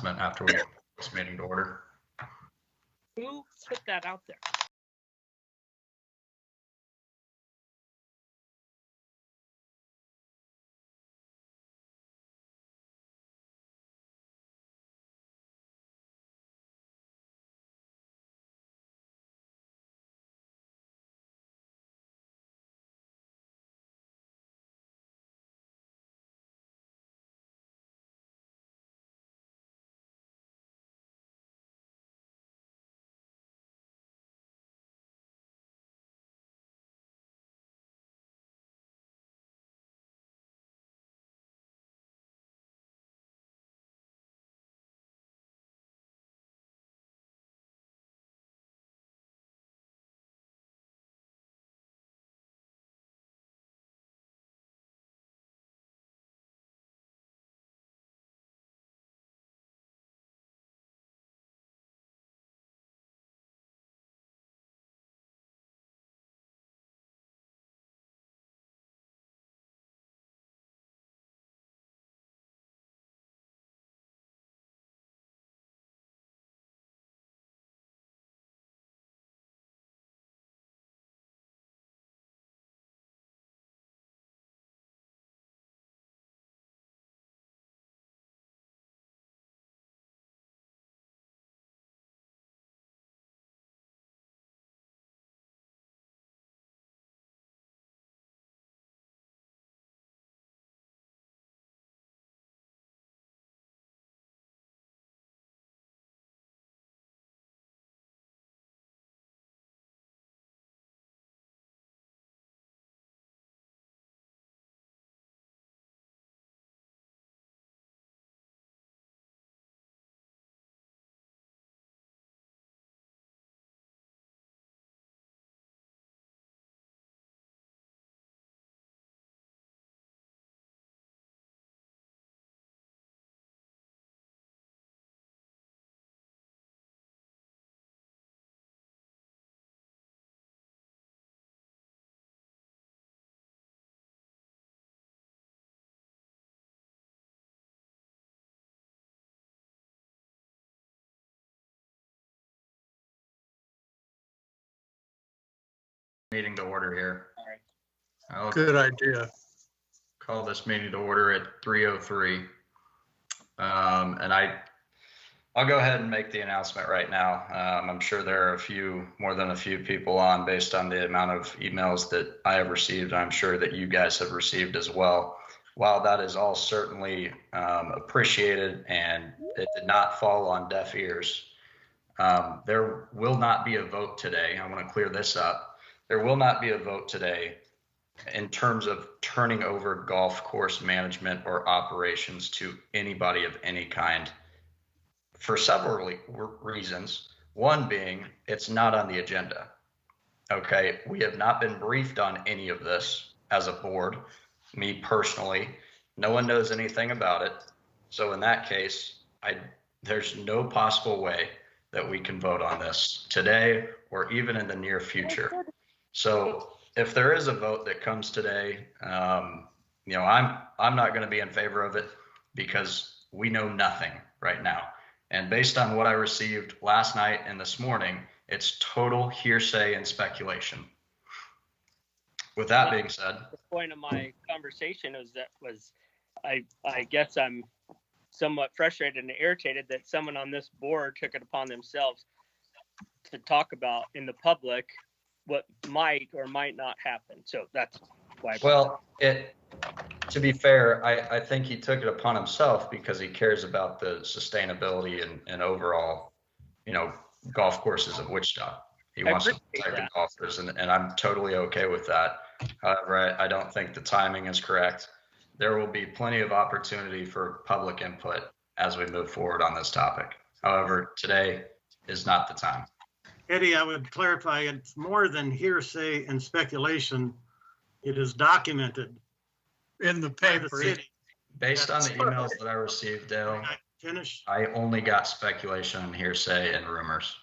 announcement after we call this meeting to order. Who put that out there? Meeting to order here. All right. Good idea. Call this meeting to order at 3:03. And I'll go ahead and make the announcement right now. I'm sure there are more than a few people on based on the amount of emails that I have received. I'm sure that you guys have received as well. While that is all certainly appreciated and it did not fall on deaf ears, there will not be a vote today. I want to clear this up. There will not be a vote today in terms of turning over golf course management or operations to anybody of any kind for several reasons. One being it's not on the agenda. Okay, we have not been briefed on any of this as a board. Me personally, no one knows anything about it. So in that case, there's no possible way that we can vote on this today or even in the near future. So if there is a vote that comes today, I'm not going to be in favor of it because we know nothing right now. And based on what I received last night and this morning, it's total hearsay and speculation. With that being said, the point of my conversation was I guess I'm somewhat frustrated and irritated that someone on this board took it upon themselves to talk about in the public what might or might not happen. So that's why. Well, to be fair, I think he took it upon himself because he cares about the sustainability and overall, golf courses of Wichita. He wants to protect the golfers, and I'm totally okay with that. However, I don't think the timing is correct. There will be plenty of opportunity for public input as we move forward on this topic. However, today is not the time. Eddie, I would clarify, it's more than hearsay and speculation. It is documented in the paper. Based on the emails that I received, Dale, I only got speculation and hearsay and rumors.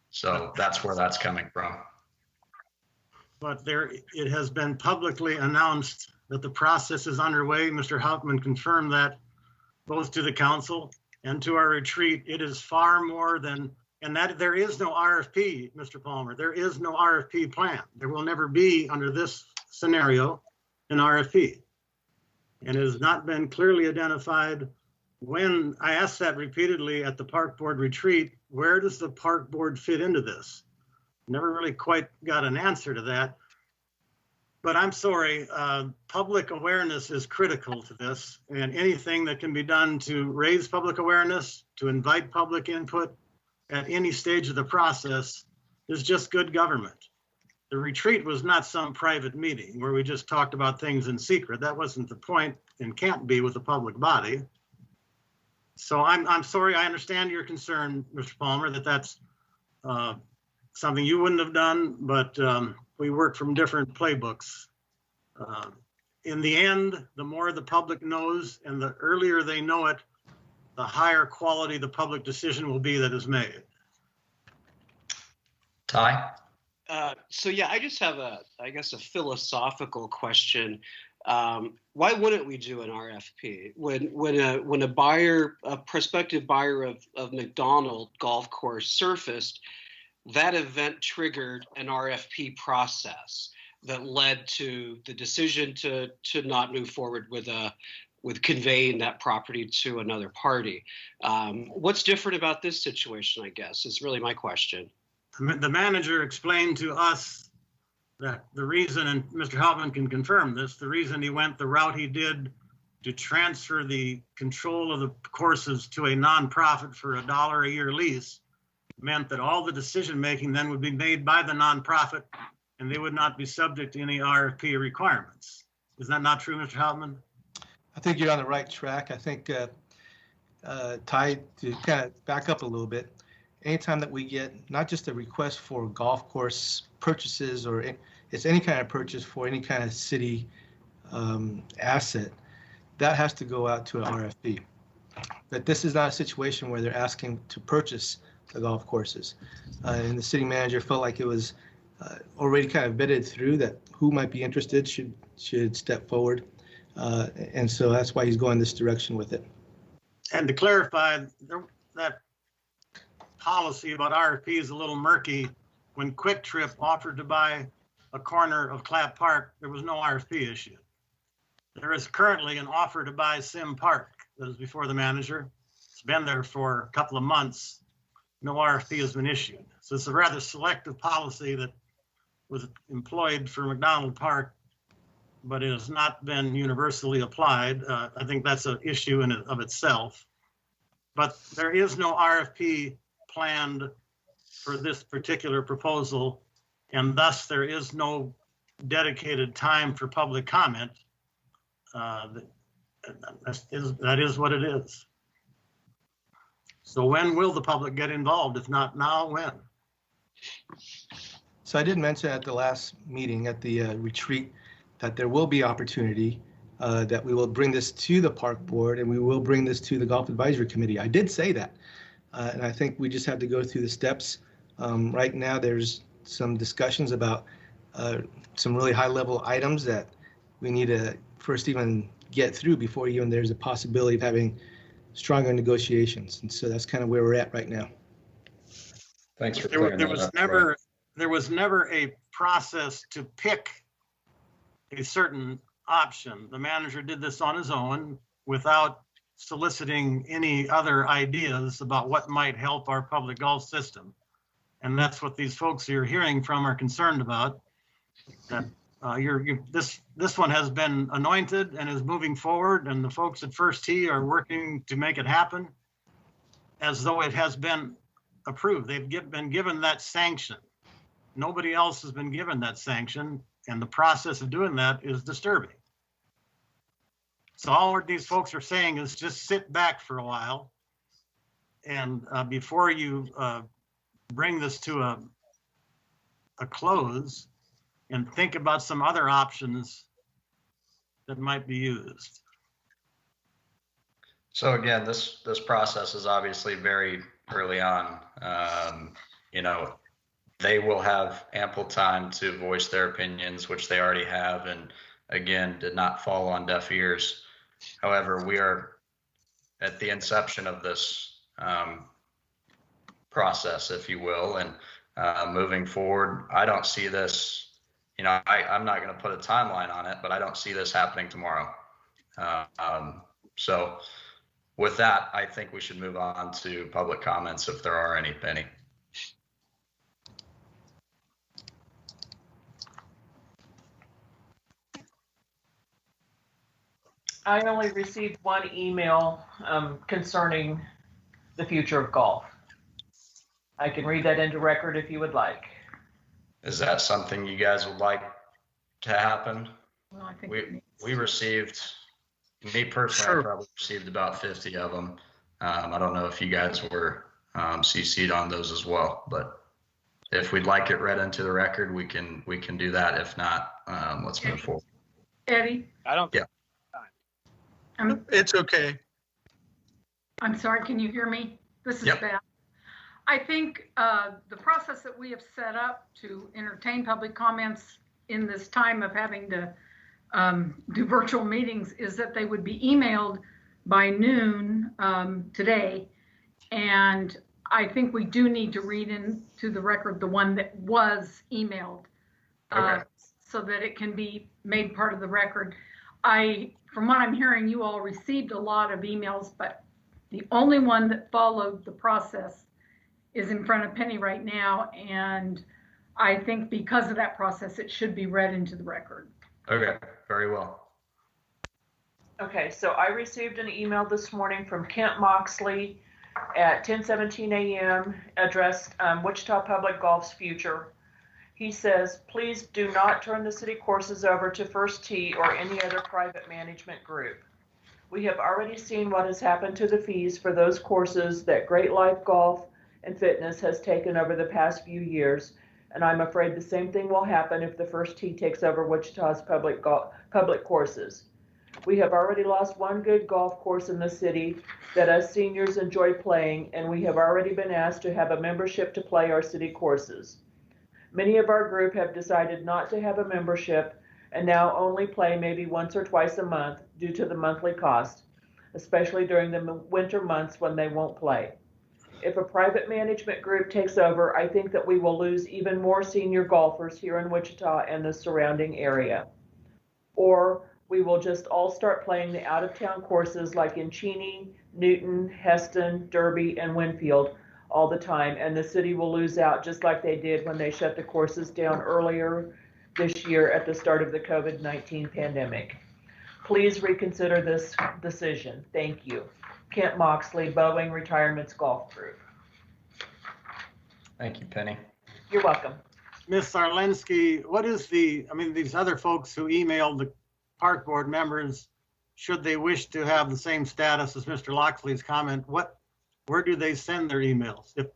So that's where that's coming from. But it has been publicly announced that the process is underway. Mr. Hauptman confirmed that both to the council and to our retreat, it is far more than, and that there is no RFP, Mr. Palmer. There is no RFP plan. There will never be, under this scenario, an RFP. And it has not been clearly identified. When I asked that repeatedly at the park board retreat, where does the park board fit into this? Never really quite got an answer to that. But I'm sorry, public awareness is critical to this, and anything that can be done to raise public awareness, to invite public input at any stage of the process is just good government. The retreat was not some private meeting where we just talked about things in secret. That wasn't the point and can't be with a public body. So I'm sorry, I understand your concern, Mr. Palmer, that that's something you wouldn't have done, but we work from different playbooks. In the end, the more the public knows and the earlier they know it, the higher quality the public decision will be that is made. Ty? So yeah, I just have I guess a philosophical question. Why wouldn't we do an RFP when a buyer, a prospective buyer of McDonald golf course surfaced? That event triggered an RFP process that led to the decision to not move forward with conveying that property to another party. What's different about this situation, I guess, is really my question. The manager explained to us that the reason, and Mr. Hauptman can confirm this, the reason he went the route he did to transfer the control of the courses to a nonprofit for $1 a year lease meant that all the decision-making then would be made by the nonprofit and they would not be subject to any RFP requirements. Is that not true, Mr. Hauptman? I think you're on the right track. I think, Ty, to kind of back up a little bit, anytime that we get not just a request for golf course purchases or it's any kind of purchase for any kind of city asset, that has to go out to an RFP. But this is not a situation where they're asking to purchase the golf courses. And the city manager felt like it was already kind of vetted through that who might be interested should step forward. And so that's why he's going this direction with it. And to clarify, that policy about RFP is a little murky. When Quick Trip offered to buy a corner of Clapp Park, there was no RFP issued. There is currently an offer to buy Sim Park that is before the manager. It's been there for a couple of months. No RFP has been issued. So it's a rather selective policy that was employed for McDonald Park, but it has not been universally applied. I think that's an issue in and of itself. But there is no RFP planned for this particular proposal, and thus there is no dedicated time for public comment. That is what it is. So when will the public get involved? If not now, when? So I did mention at the last meeting at the retreat that there will be opportunity, that we will bring this to the park board and we will bring this to the golf advisory committee. I did say that. And I think we just have to go through the steps. Right now, there's some discussions about some really high level items that we need to first even get through before even there's a possibility of having stronger negotiations. And so that's kind of where we're at right now. Thanks for clearing that up. There was never a process to pick a certain option. The manager did this on his own without soliciting any other ideas about what might help our public golf system. And that's what these folks you're hearing from are concerned about. That this one has been anointed and is moving forward, and the folks at First Tee are working to make it happen as though it has been approved. They've been given that sanction. Nobody else has been given that sanction, and the process of doing that is disturbing. So all these folks are saying is just sit back for a while, and before you bring this to a close, and think about some other options that might be used. So again, this process is obviously very early on. You know, they will have ample time to voice their opinions, which they already have, and again, did not fall on deaf ears. However, we are at the inception of this process, if you will, and moving forward, I don't see this, I'm not going to put a timeline on it, but I don't see this happening tomorrow. So with that, I think we should move on to public comments if there are any, Penny. I only received one email concerning the future of golf. I can read that into record if you would like. Is that something you guys would like to happen? Well, I think we received, me personally, Sure. I probably received about 50 of them. I don't know if you guys were CC'd on those as well, but if we'd like it read into the record, we can do that. If not, let's move forward. Eddie, I don't. Yeah. It's okay. I'm sorry, can you hear me? This is Yep. Beth. I think the process that we have set up to entertain public comments in this time of having to do virtual meetings is that they would be emailed by noon today. And I think we do need to read into the record the one that was emailed Okay. so that it can be made part of the record. From what I'm hearing, you all received a lot of emails, but the only one that followed the process is in front of Penny right now. And I think because of that process, it should be read into the record. Okay, very well. Okay, so I received an email this morning from Kent Moxley at 10:17 a.m. addressed Wichita Public Golf's future. He says, please do not turn the city courses over to First Tee or any other private management group. We have already seen what has happened to the fees for those courses that Great Life Golf and Fitness has taken over the past few years, and I'm afraid the same thing will happen if the First Tee takes over Wichita's public courses. We have already lost one good golf course in the city that us seniors enjoy playing, and we have already been asked to have a membership to play our city courses. Many of our group have decided not to have a membership and now only play maybe once or twice a month due to the monthly cost, especially during the winter months when they won't play. If a private management group takes over, I think that we will lose even more senior golfers here in Wichita and the surrounding area. Or we will just all start playing the out-of-town courses like in Cheney, Newton, Heston, Derby, and Winfield all the time, and the city will lose out just like they did when they shut the courses down earlier this year at the start of the COVID-19 pandemic. Please reconsider this decision. Thank you. Kent Moxley, Boeing Retirements Golf Group. Thank you, Penny. You're welcome. Ms. Zarlensky, what is these other folks who emailed the park board members, should they wish to have the same status as Mr. Loxley's comment, where do they send their emails? If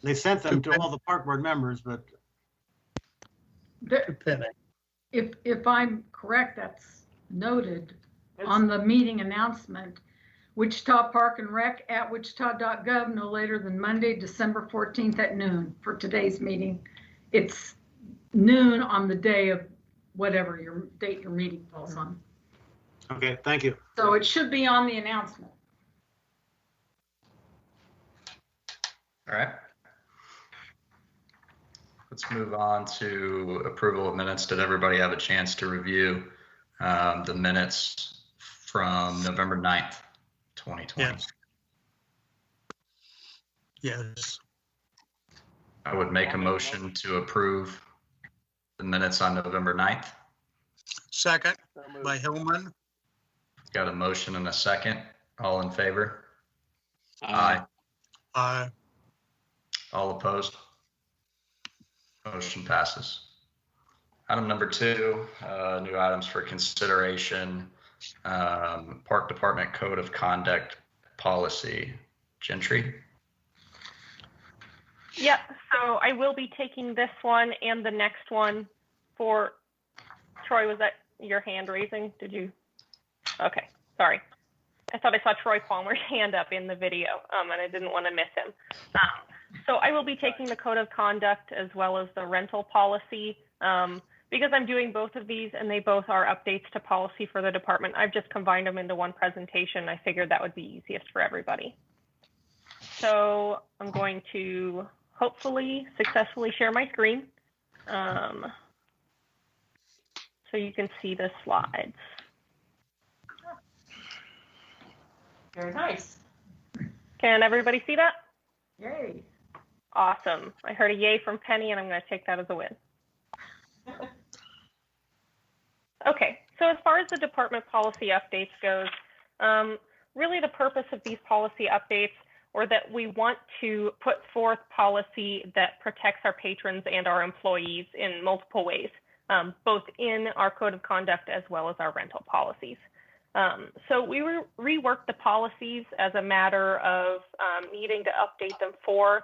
they sent them to all the park board members, but If I'm correct, that's noted on the meeting announcement. Wichita Park and Rec at wichita.gov no later than Monday, December 14th at noon for today's meeting. It's noon on the day of whatever your date your meeting falls on. okay, thank you. So it should be on the announcement. All right. Let's move on to approval of minutes. Did everybody have a chance to review the minutes from November 9th, 2020? Yes. Yes. I would make a motion to approve the minutes on November 9th. Second So moved. by Hillman. Got a motion and a second. All in favor? Aye. Aye. All opposed? Motion passes. Item number 2, new items for consideration. Park Department Code of Conduct Policy. Gentry? Yep, so I will be taking this one and the next one for, Troy, was that your hand raising? Did you? Okay, sorry. I thought I saw Troy Palmer's hand up in the video, and I didn't want to miss him. So I will be taking the code of conduct as well as the rental policy because I'm doing both of these and they both are updates to policy for the department, I've just combined them into one presentation. I figured that would be easiest for everybody. So I'm going to hopefully successfully share my screen so you can see the slides. Very nice. Can everybody see that? Yay. Awesome. I heard a yay from Penny, and I'm going to take that as a win. Okay, so as far as the department policy updates goes, really the purpose of these policy updates or that we want to put forth policy that protects our patrons and our employees in multiple ways, both in our code of conduct as well as our rental policies. So we reworked the policies as a matter of needing to update them for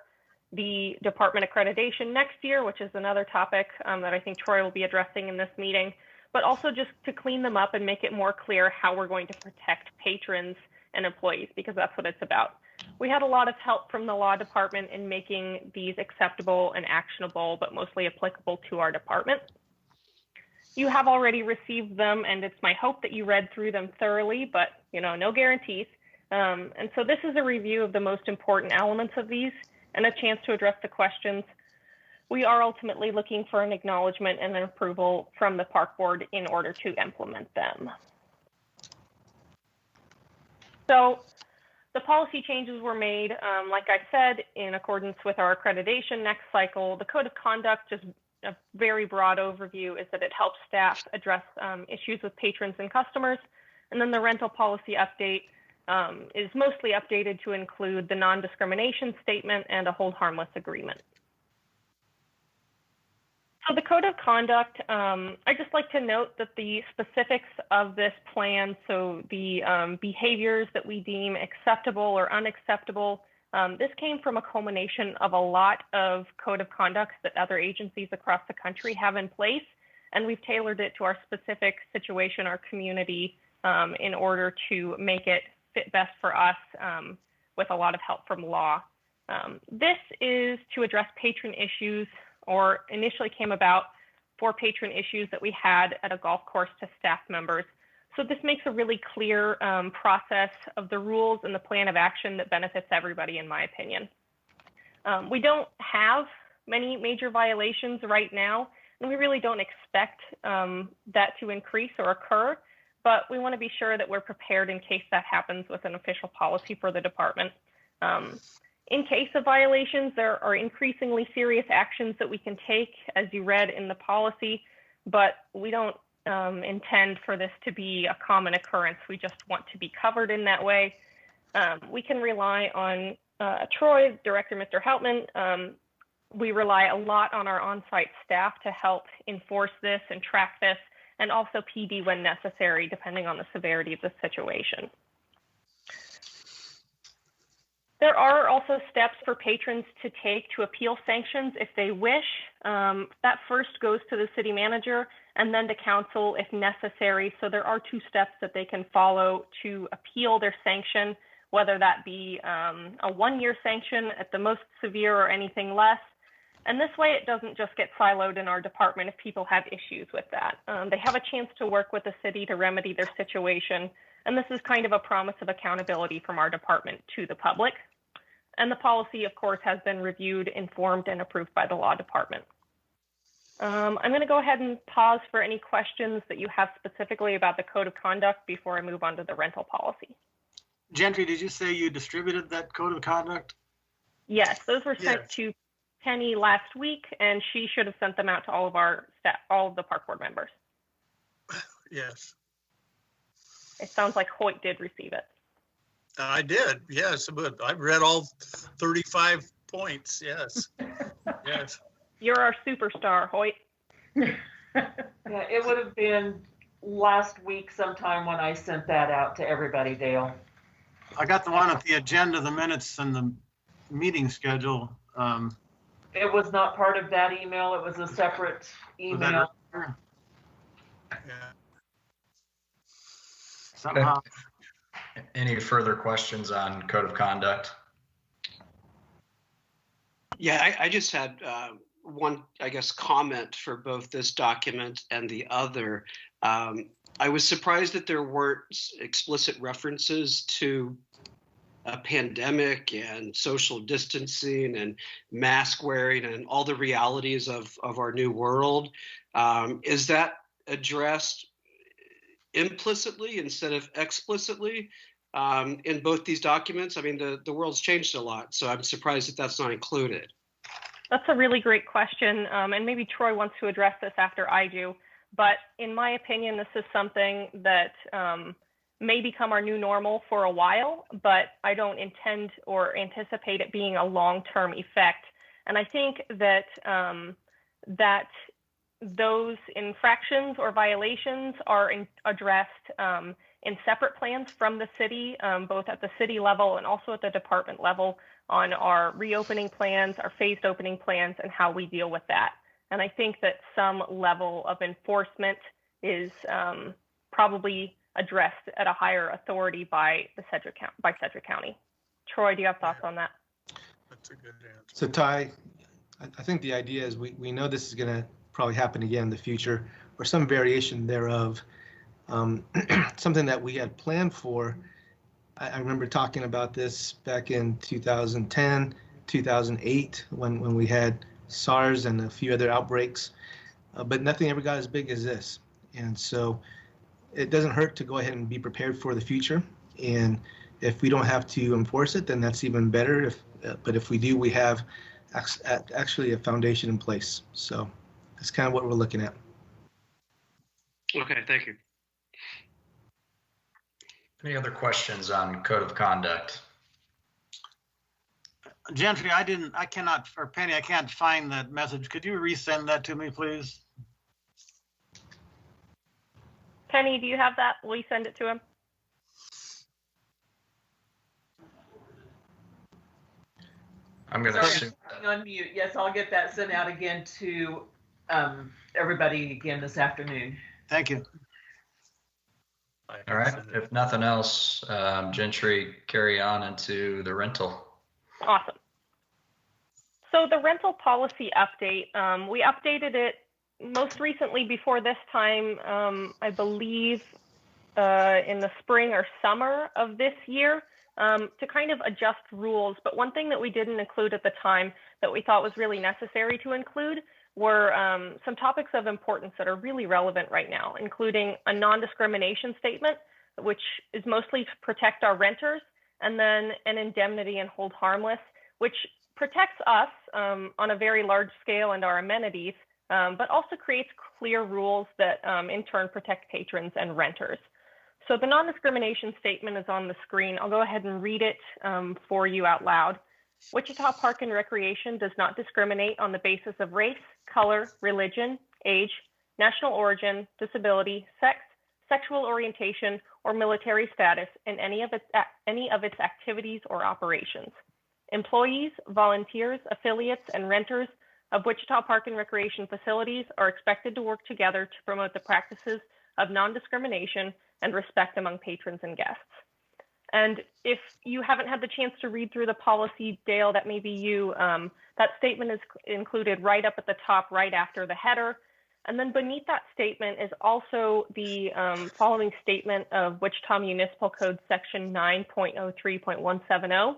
the department accreditation next year, which is another topic that I think Troy will be addressing in this meeting, but also just to clean them up and make it more clear how we're going to protect patrons and employees, because that's what it's about. We had a lot of help from the law department in making these acceptable and actionable, but mostly applicable to our department. You have already received them, and it's my hope that you read through them thoroughly, but no guarantees. And so this is a review of the most important elements of these and a chance to address the questions. We are ultimately looking for an acknowledgement and an approval from the park board in order to implement them. So the policy changes were made, like I said, in accordance with our accreditation next cycle. The code of conduct, just a very broad overview, is that it helps staff address issues with patrons and customers. And then the rental policy update is mostly updated to include the non-discrimination statement and a hold harmless agreement. So the code of conduct, I'd just like to note that the specifics of this plan, so the behaviors that we deem acceptable or unacceptable, this came from a culmination of a lot of code of conducts that other agencies across the country have in place, and we've tailored it to our specific situation, our community, in order to make it fit best for us with a lot of help from law. This is to address patron issues, or initially came about for patron issues that we had at a golf course to staff members. So this makes a really clear process of the rules and the plan of action that benefits everybody, in my opinion. We don't have many major violations right now, and we really don't expect that to increase or occur, but we want to be sure that we're prepared in case that happens with an official policy for the department. In case of violations, there are increasingly serious actions that we can take, as you read in the policy, but we don't intend for this to be a common occurrence. We just want to be covered in that way. We can rely on Troy, Director Mr. Houtman. We rely a lot on our on-site staff to help enforce this and track this, and also PD when necessary, depending on the severity of the situation. There are also steps for patrons to take to appeal sanctions if they wish. That first goes to the city manager and then to council if necessary. So there are 2 steps that they can follow to appeal their sanction, whether that be a 1-year sanction at the most severe or anything less. And this way it doesn't just get siloed in our department if people have issues with that. They have a chance to work with the city to remedy their situation. And this is kind of a promise of accountability from our department to the public. And the policy, of course, has been reviewed, informed, and approved by the law department. I'm going to go ahead and pause for any questions that you have specifically about the code of conduct before I move on to the rental policy. Gentry, did you say you distributed that code of conduct? Yes, those were sent to Penny last week, and she should have sent them out to all of our staff, all of the park board members. Yes. It sounds like Hoyt did receive it. I did, yes, but I've read all 35 points, yes. Yes. You're our superstar, Hoyt. Yeah, it would have been last week sometime when I sent that out to everybody, Dale. I got the one at the agenda, the minutes, and the meeting schedule. It was not part of that email. It was a separate email. Yeah. Okay. Any further questions on code of conduct? Yeah, I just had one, I guess, comment for both this document and the other. I was surprised that there weren't explicit references to a pandemic and social distancing and mask wearing and all the realities of our new world. Is that addressed implicitly instead of explicitly in both these documents? I mean, the world's changed a lot, so I'm surprised that that's not included. That's a really great question, and maybe Troy wants to address this after I do. But in my opinion, this is something that may become our new normal for a while, but I don't intend or anticipate it being a long-term effect. And I think that that those infractions or violations are addressed in separate plans from the city, both at the city level and also at the department level, on our reopening plans, our phased opening plans, and how we deal with that. And I think that some level of enforcement is probably addressed at a higher authority by Sedgwick County. Troy, do you have thoughts on that? That's a good answer. So Ty, I think the idea is we know this is going to probably happen again in the future, or some variation thereof. Something that we had planned for. I remember talking about this back in 2010, 2008, when we had SARS and a few other outbreaks, but nothing ever got as big as this. And so it doesn't hurt to go ahead and be prepared for the future. And if we don't have to enforce it, then that's even better. But if we do, we have actually a foundation in place. So that's kind of what we're looking at. Okay, thank you. Any other questions on code of conduct? Gentry, I cannot, or Penny, I can't find that message. Could you resend that to me, please? Penny, do you have that? Will you send it to him? I'm going to assume on mute. Yes, I'll get that sent out again to everybody again this afternoon. Thank you. All right. If nothing else, Gentry, carry on into the rental. Awesome. So the rental policy update, we updated it most recently before this time, I believe in the spring or summer of this year, to kind of adjust rules. But one thing that we didn't include at the time that we thought was really necessary to include were some topics of importance that are really relevant right now, including a non-discrimination statement, which is mostly to protect our renters, and then an indemnity and hold harmless, which protects us on a very large scale and our amenities, but also creates clear rules that in turn protect patrons and renters. So the non-discrimination statement is on the screen. I'll go ahead and read it for you out loud. Wichita Park and Recreation does not discriminate on the basis of race, color, religion, age, national origin, disability, sex, sexual orientation, or military status in any of its activities or operations. Employees, volunteers, affiliates, and renters of Wichita Park and Recreation facilities are expected to work together to promote the practices of non-discrimination and respect among patrons and guests. And if you haven't had the chance to read through the policy, Dale, that may be you, that statement is included right up at the top, right after the header. And then beneath that statement is also the following statement of Wichita Municipal Code Section 9.03.170.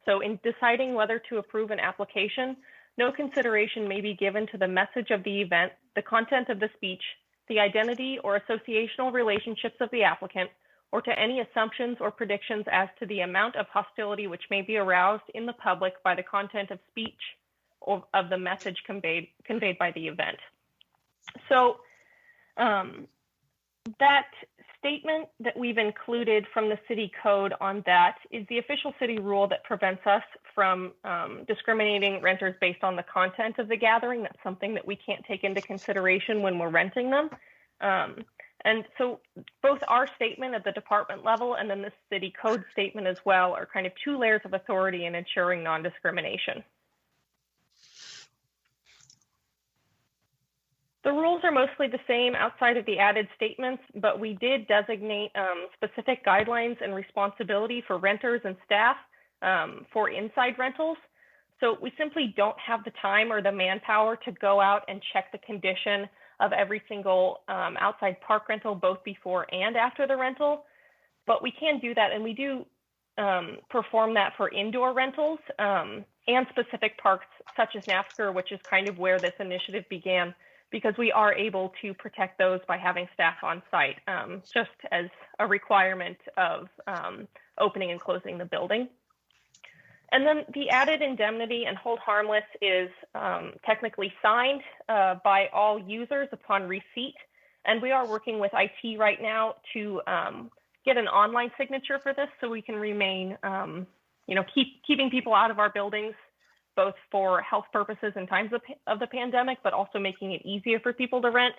So in deciding whether to approve an application, no consideration may be given to the message of the event, the content of the speech, the identity or associational relationships of the applicant, or to any assumptions or predictions as to the amount of hostility which may be aroused in the public by the content of speech or of the message conveyed by the event. So that statement that we've included from the city code on that is the official city rule that prevents us from discriminating renters based on the content of the gathering. That's something that we can't take into consideration when we're renting them. And so both our statement at the department level and then the city code statement as well are kind of two layers of authority in ensuring non-discrimination. The rules are mostly the same outside of the added statements, but we did designate specific guidelines and responsibility for renters and staff for inside rentals. So we simply don't have the time or the manpower to go out and check the condition of every single outside park rental, both before and after the rental. But we can do that, and we do perform that for indoor rentals and specific parks such as NASCAR, which is kind of where this initiative began, because we are able to protect those by having staff on site, just as a requirement of opening and closing the building. And then the added indemnity and hold harmless is technically signed by all users upon receipt. And we are working with IT right now to get an online signature for this, so we can remain, keeping people out of our buildings, both for health purposes in times of the pandemic, but also making it easier for people to rent.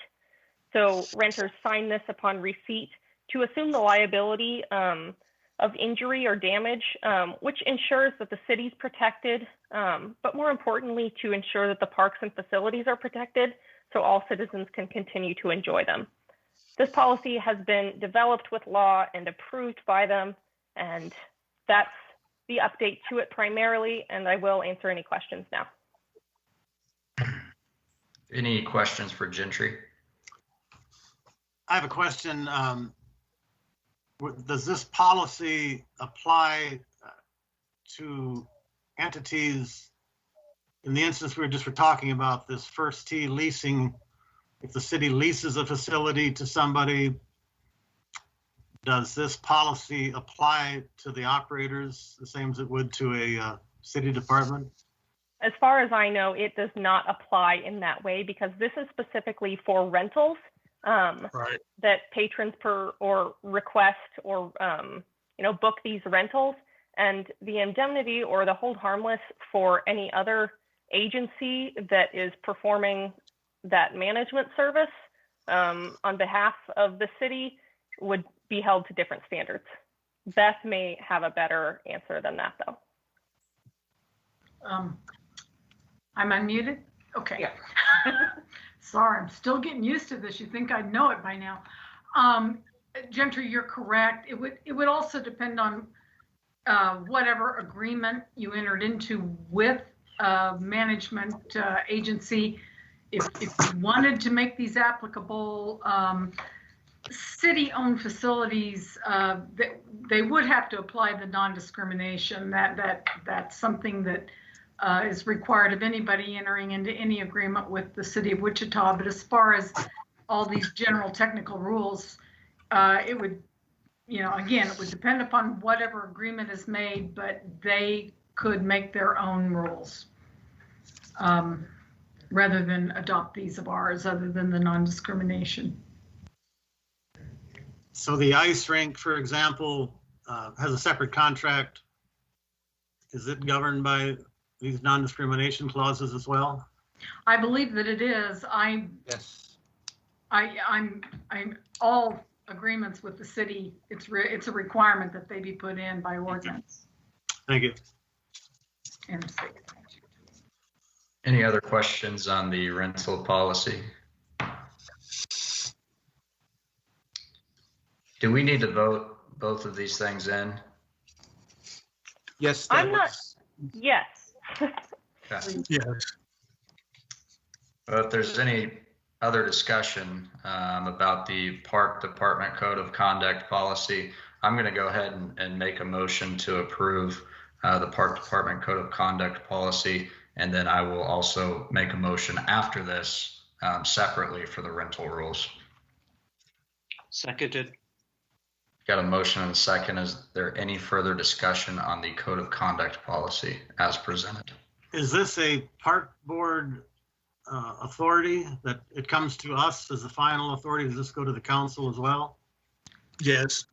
So renters sign this upon receipt to assume the liability of injury or damage, which ensures that the city's protected, but more importantly, to ensure that the parks and facilities are protected so all citizens can continue to enjoy them. This policy has been developed with law and approved by them, and that's the update to it primarily, and I will answer any questions now. Any questions for Gentry? I have a question. Does this policy apply to entities in the instance we were talking about, this first T leasing? If the city leases a facility to somebody, does this policy apply to the operators the same as it would to a city department? As far as I know, it does not apply in that way, because this is specifically for rentals Right. that patrons request or book these rentals, and the indemnity or the hold harmless for any other agency that is performing that management service on behalf of the city would be held to different standards. Beth may have a better answer than that, though. I'm unmuted? Okay. Yeah. Sorry, I'm still getting used to this. You think I'd know it by now. Gentry, you're correct. It would also depend on whatever agreement you entered into with a management agency. If you wanted to make these applicable, city-owned facilities, they would have to apply the non-discrimination. That's something that is required of anybody entering into any agreement with the city of Wichita. But as far as all these general technical rules, it would, again, it would depend upon whatever agreement is made, but they could make their own rules rather than adopt these of ours, other than the non-discrimination. So the ice rink, for example, has a separate contract. Is it governed by these non-discrimination clauses as well? I believe that it is. Yes. I'm all agreements with the city. It's a requirement that they be put in by ordinance. Thank you. And the state. Any other questions on the rental policy? Do we need to vote both of these things in? Yes. I'm not. Yes. Okay. Yes. Well, if there's any other discussion about the Park Department Code of Conduct policy, I'm going to go ahead and make a motion to approve the Park Department Code of Conduct policy, and then I will also make a motion after this separately for the rental rules. Seconded. Got a motion and a second. Is there any further discussion on the Code of Conduct policy as presented? Is this a park board authority that it comes to us as the final authority? Does this go to the council as well? Yes.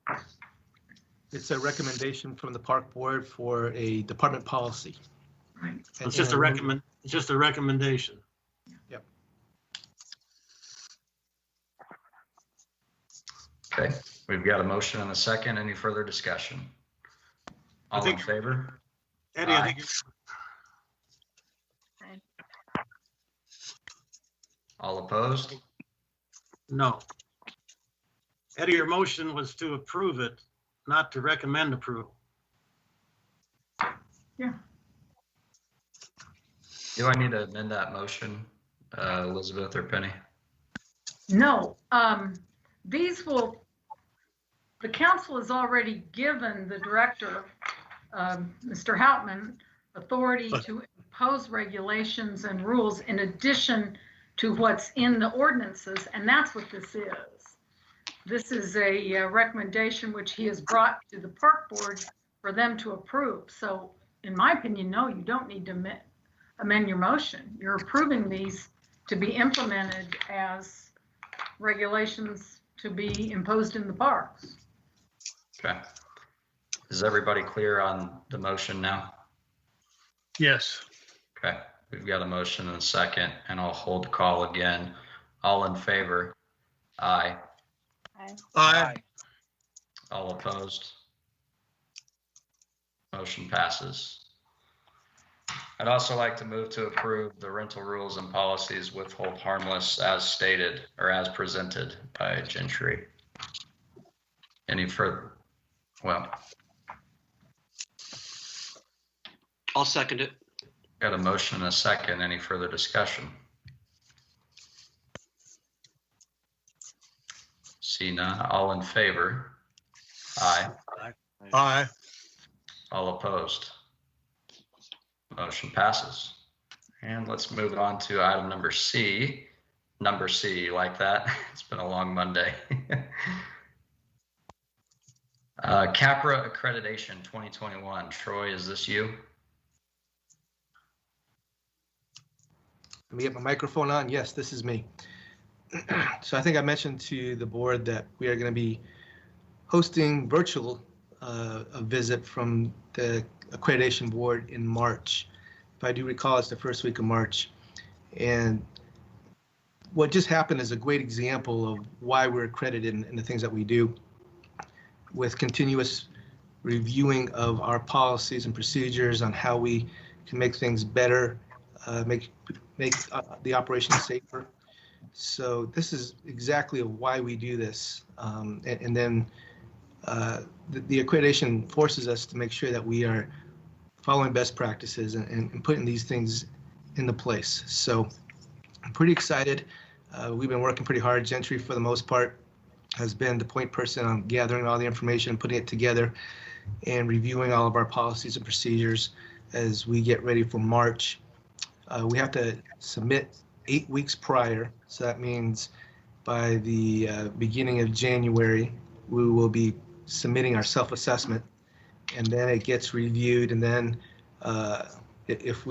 It's a recommendation from the park board for a department policy. Right. So it's just a It's just a recommendation. Yep. Okay, we've got a motion and a second. Any further discussion? All in favor? Eddie, I think All opposed? no. Eddie, your motion was to approve it, not to recommend approval. Yeah. Do I need to amend that motion, Elizabeth or Penny? No, these will, the council has already given the director, Mr. Houtman, authority to impose regulations and rules in addition to what's in the ordinances, and that's what this is. This is a recommendation which he has brought to the park board for them to approve. So in my opinion, no, you don't need to amend your motion. You're approving these to be implemented as regulations to be imposed in the parks. Okay. Is everybody clear on the motion now? Yes. Okay. We've got a motion and a second, and I'll hold the call again. All in favor? Aye. Aye. All opposed? Motion passes. I'd also like to move to approve the rental rules and policies with hold harmless as stated or as presented by Gentry. Any further? Well, I'll second it. got a motion and a second. Any further discussion? See none. All in favor? Aye. Aye. All opposed? Motion passes. And let's move on to item number C. Number C, you like that? It's been a long Monday. CAPRA accreditation 2021. Troy, is this you? Let me get my microphone on. Yes, this is me. So I think I mentioned to the board that we are going to be hosting virtual a visit from the accreditation board in March. If I do recall, it's the first week of March. And what just happened is a great example of why we're accredited in the things that we do, with continuous reviewing of our policies and procedures on how we can make things better, make the operation safer. So this is exactly why we do this. And then the accreditation forces us to make sure that we are following best practices and putting these things into place. So I'm pretty excited. We've been working pretty hard. Gentry, for the most part, has been the point person on gathering all the information, putting it together, and reviewing all of our policies and procedures as we get ready for March. We have to submit 8 weeks prior, so that means by the beginning of January, we will be submitting our self-assessment, and then it gets reviewed, and then if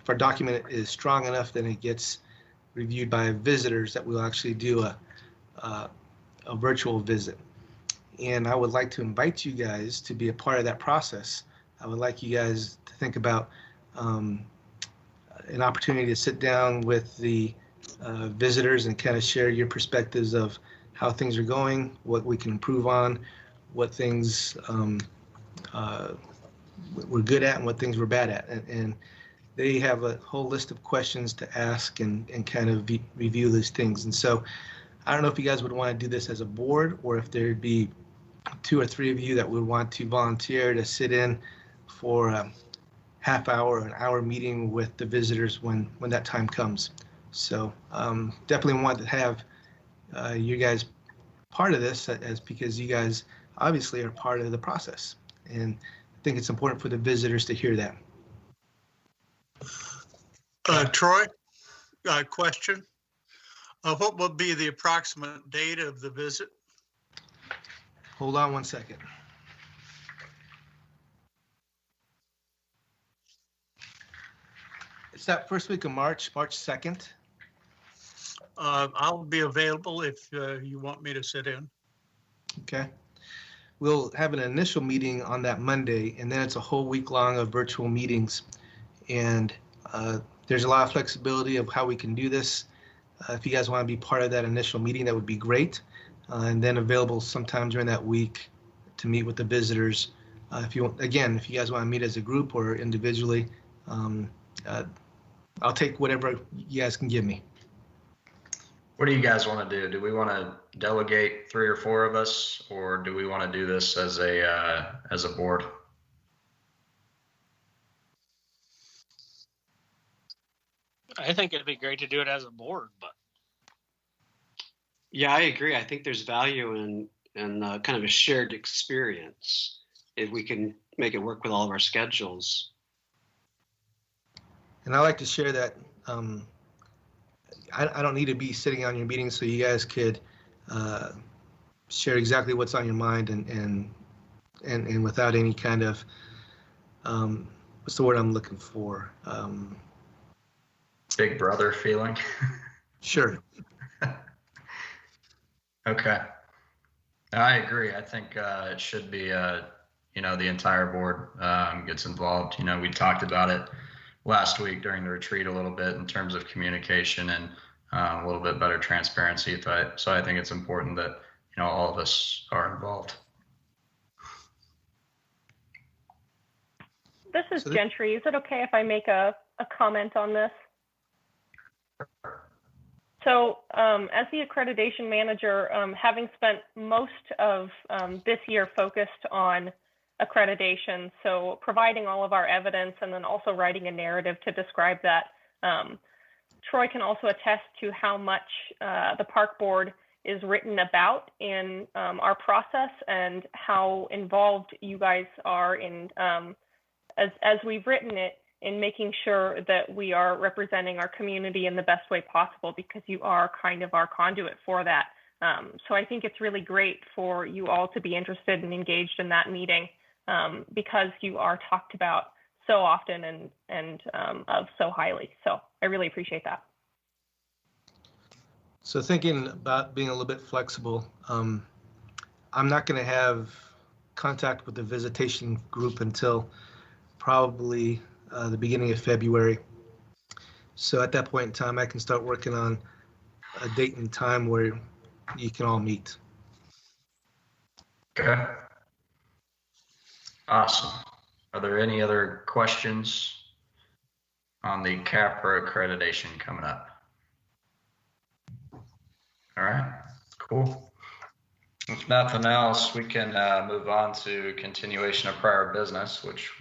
our document is strong enough, then it gets reviewed by visitors that will actually do a virtual visit. And I would like to invite you guys to be a part of that process. I would like you guys to think about an opportunity to sit down with the visitors and kind of share your perspectives of how things are going, what we can improve on, what things we're good at and what things we're bad at. And they have a whole list of questions to ask and kind of review those things. And so I don't know if you guys would want to do this as a board, or if there'd be 2 or 3 of you that would want to volunteer to sit in for a half hour or an hour meeting with the visitors when that time comes. So definitely want to have you guys part of this, as because you guys obviously are part of the process. And I think it's important for the visitors to hear that. Troy, question. What will be the approximate date of the visit? Hold on one second. It's that first week of March, March 2nd. I'll be available if you want me to sit in. Okay. We'll have an initial meeting on that Monday, and then it's a whole week long of virtual meetings. And there's a lot of flexibility of how we can do this. If you guys want to be part of that initial meeting, that would be great. And then available sometime during that week to meet with the visitors. If you guys want to meet as a group or individually, I'll take whatever you guys can give me. What do you guys want to do? Do we want to delegate 3 or 4 of us, or do we want to do this as a board? I think it'd be great to do it as a board, but Yeah, I agree. I think there's value in kind of a shared experience if we can make it work with all of our schedules. And I like to share that I don't need to be sitting on your meetings, so you guys could share exactly what's on your mind and without any kind of what's the word I'm looking for? Big brother feeling. Sure. Okay. I agree. I think it should be, the entire board gets involved. We talked about it last week during the retreat a little bit in terms of communication and a little bit better transparency. So I think it's important that, all of us are involved. This is Gentry. Is it okay if I make a comment on this? So as the accreditation manager, having spent most of this year focused on accreditation, so providing all of our evidence and then also writing a narrative to describe that, Troy can also attest to how much the park board is written about in our process and how involved you guys are in, as we've written it, in making sure that we are representing our community in the best way possible, because you are kind of our conduit for that. So I think it's really great for you all to be interested and engaged in that meeting, because you are talked about so often and of so highly. So I really appreciate that. So thinking about being a little bit flexible, I'm not going to have contact with the visitation group until probably the beginning of February. So at that point in time, I can start working on a date and time where you can all meet. Okay. Awesome. Are there any other questions on the CAPRA accreditation coming up? All right, cool. If nothing else, we can move on to continuation of prior business, which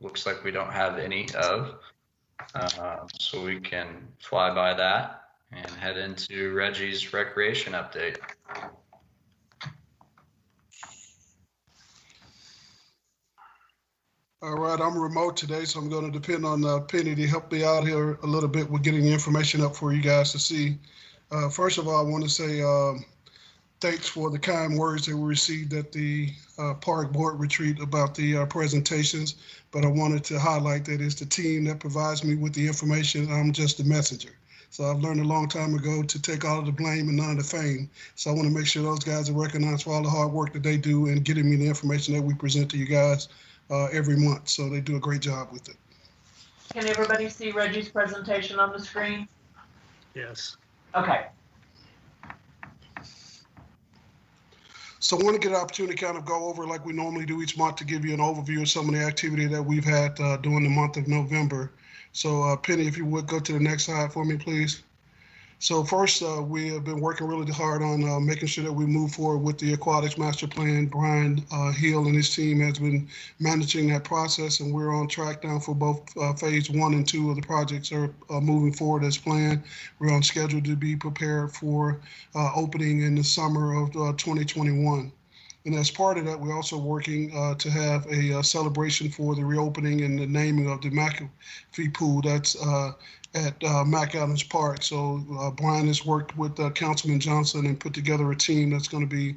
looks like we don't have any of. So we can fly by that and head into Reggie's recreation update. All right, I'm remote today, so I'm going to depend on Penny to help me out here a little bit with getting the information up for you guys to see. First of all, I want to say thanks for the kind words that we received at the park board retreat about the presentations, but I wanted to highlight that it's the team that provides me with the information. I'm just the messenger. So I've learned a long time ago to take all of the blame and none of the fame. So I want to make sure those guys are recognized for all the hard work that they do in getting me the information that we present to you guys every month. So they do a great job with it. Can everybody see Reggie's presentation on the screen? Yes. Okay. So I want to get an opportunity to kind of go over like we normally do each month to give you an overview of some of the activity that we've had during the month of November. So Penny, if you would go to the next slide for me, please. So first, we have been working really hard on making sure that we move forward with the aquatics master plan. Brian Hill and his team has been managing that process, and we're on track now for both phase 1 and 2 of the projects are moving forward as planned. We're on schedule to be prepared for opening in the summer of 2021. And as part of that, we're also working to have a celebration for the reopening and the naming of the McAfee pool that's at McAdams Park. So Brian has worked with Councilman Johnson and put together a team that's going to be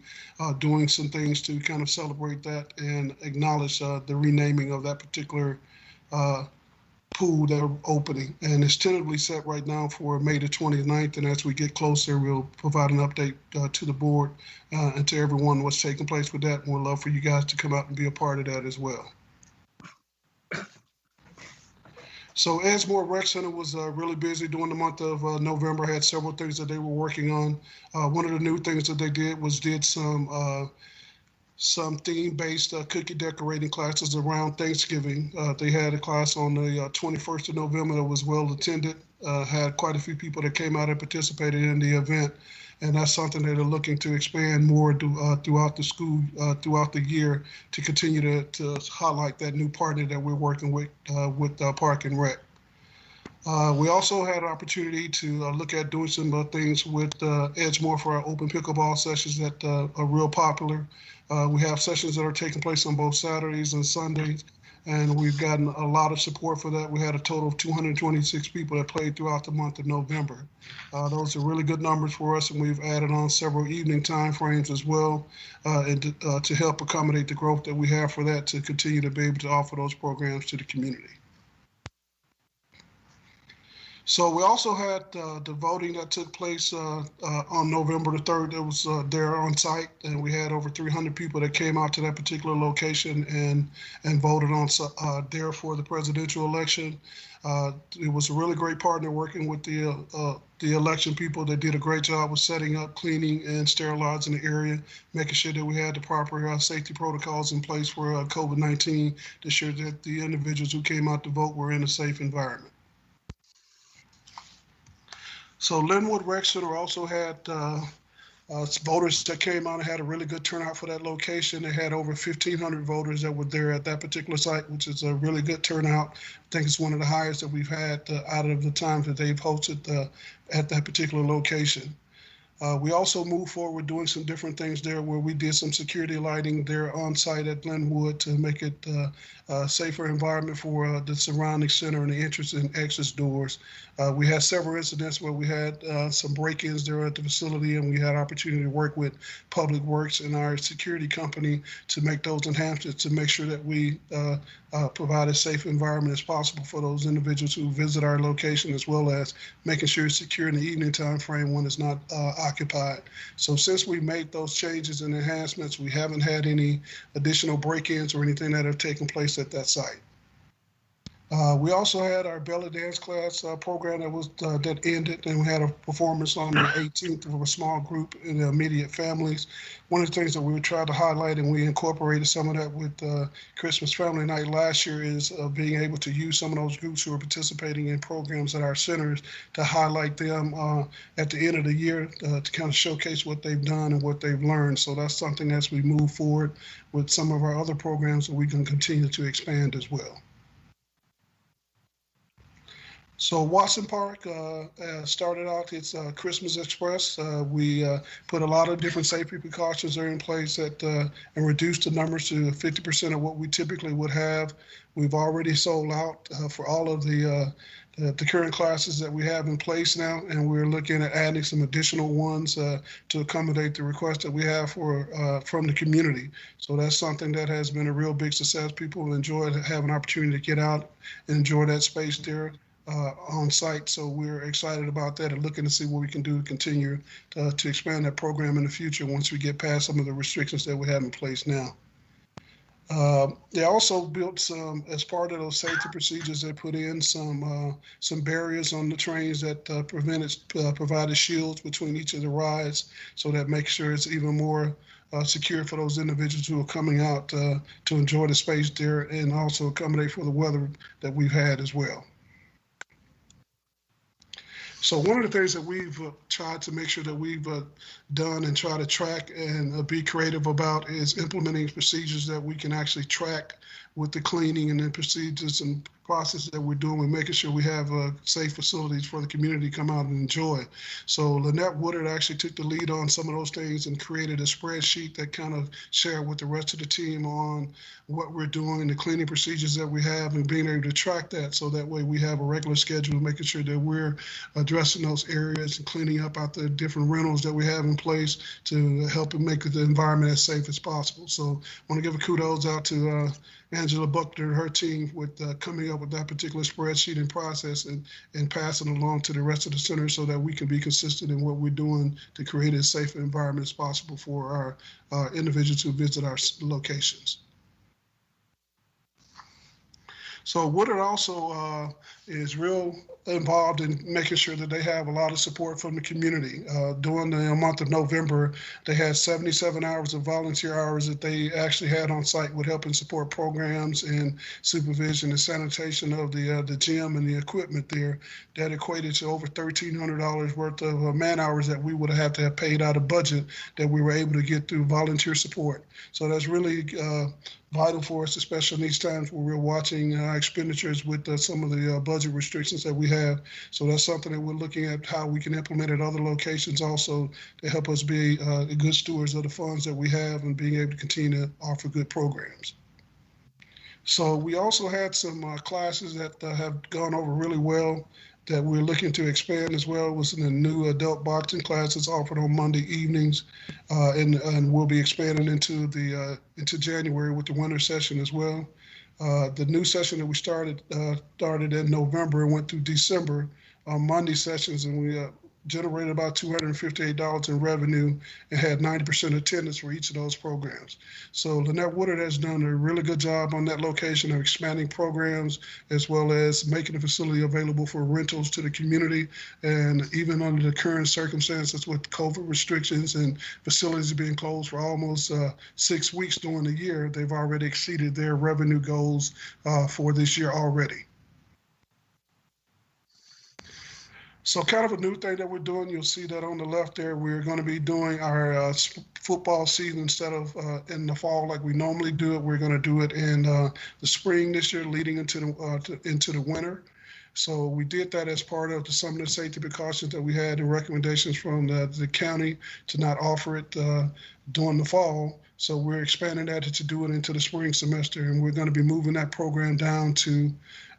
doing some things to kind of celebrate that and acknowledge the renaming of that particular pool they're opening. And it's tentatively set right now for May the 29th. And as we get closer, we'll provide an update to the board and to everyone what's taking place with that. And we'd love for you guys to come out and be a part of that as well. So Edgemoor Rec Center was really busy during the month of November, had several things that they were working on. One of the new things that they did was some theme-based cookie decorating classes around Thanksgiving. They had a class on the 21st of November that was well attended, had quite a few people that came out and participated in the event. And that's something that they're looking to expand more throughout the school, throughout the year, to continue to highlight that new partner that we're working with Park and Rec. We also had an opportunity to look at doing some things with Edgemore for our open pickleball sessions that are real popular. We have sessions that are taking place on both Saturdays and Sundays, and we've gotten a lot of support for that. We had a total of 226 people that played throughout the month of November. Those are really good numbers for us, and we've added on several evening time frames as well, and to help accommodate the growth that we have for that, to continue to be able to offer those programs to the community. So we also had the voting that took place on November the 3rd. It was there on site, and we had over 300 people that came out to that particular location and voted on there for the presidential election. It was a really great partner working with the election people. They did a great job with setting up, cleaning, and sterilizing the area, making sure that we had the proper safety protocols in place for COVID-19 to ensure that the individuals who came out to vote were in a safe environment. So Linwood Rec Center also had voters that came out and had a really good turnout for that location. They had over 1,500 voters that were there at that particular site, which is a really good turnout. I think it's one of the highest that we've had out of the times that they've hosted at that particular location. We also moved forward doing some different things there, where we did some security lighting there on site at Glenwood to make it a safer environment for the surrounding center and the entrance and exit doors. We had several incidents where we had some break-ins there at the facility, and we had opportunity to work with Public Works and our security company to make those enhancements to make sure that we provide as safe environment as possible for those individuals who visit our location, as well as making sure it's secure in the evening time frame when it's not occupied. So since we made those changes and enhancements, we haven't had any additional break-ins or anything that have taken place at that site. We also had our belly dance class program that ended, and we had a performance on the 18th of a small group in the immediate families. One of the things that we tried to highlight, and we incorporated some of that with Christmas Family Night last year, is being able to use some of those groups who are participating in programs at our centers to highlight them at the end of the year to kind of showcase what they've done and what they've learned. So that's something as we move forward with some of our other programs that we can continue to expand as well. So Watson Park started out its Christmas Express. We put a lot of different safety precautions there in place that and reduced the numbers to 50% of what we typically would have. We've already sold out for all of the current classes that we have in place now, and we're looking at adding some additional ones to accommodate the requests that we have from the community. So that's something that has been a real big success. People enjoy having an opportunity to get out and enjoy that space there on site. So we're excited about that and looking to see what we can do to continue to expand that program in the future once we get past some of the restrictions that we have in place now. They also built some, as part of those safety procedures, they put in some barriers on the trains that provided shields between each of the rides, so that makes sure it's even more secure for those individuals who are coming out to enjoy the space there, and also accommodate for the weather that we've had as well. So one of the things that we've tried to make sure that we've done and try to track and be creative about is implementing procedures that we can actually track with the cleaning and the procedures and process that we're doing, making sure we have safe facilities for the community to come out and enjoy. So Lynette Woodard actually took the lead on some of those things and created a spreadsheet that kind of shared with the rest of the team on what we're doing, the cleaning procedures that we have, and being able to track that, so that way we have a regular schedule, making sure that we're addressing those areas and cleaning up out the different rentals that we have in place to help and make the environment as safe as possible. So I want to give a kudos out to Angela Buckner and her team with coming up with that particular spreadsheet and process and passing along to the rest of the center, so that we can be consistent in what we're doing to create as safe an environment as possible for our individuals who visit our locations. So Woodard also is real involved in making sure that they have a lot of support from the community. During the month of November, they had 77 hours of volunteer hours that they actually had on site with helping support programs and supervision and sanitation of the gym and the equipment there. That equated to over $1,300 worth of man hours that we would have to have paid out of budget that we were able to get through volunteer support. So that's really vital for us, especially in these times where we're watching expenditures with some of the budget restrictions that we have. So that's something that we're looking at how we can implement at other locations also to help us be good stewards of the funds that we have and being able to continue to offer good programs. So we also had some classes that have gone over really well that we're looking to expand as well. Was in the new adult boxing classes offered on Monday evenings, and we'll be expanding into January with the winter session as well. The new session that we started in November and went through December on Monday sessions, and we generated about $258 in revenue and had 90% attendance for each of those programs. So Lynette Woodard has done a really good job on that location of expanding programs as well as making the facility available for rentals to the community. And even under the current circumstances with COVID restrictions and facilities being closed for almost 6 weeks during the year, they've already exceeded their revenue goals for this year already. So kind of a new thing that we're doing, you'll see that on the left there, we're going to be doing our football season instead of in the fall like we normally do it. We're going to do it in the spring this year leading into the winter. So we did that as part of some of the safety precautions that we had and recommendations from the county to not offer it during the fall. So we're expanding that to do it into the spring semester, and we're going to be moving that program down to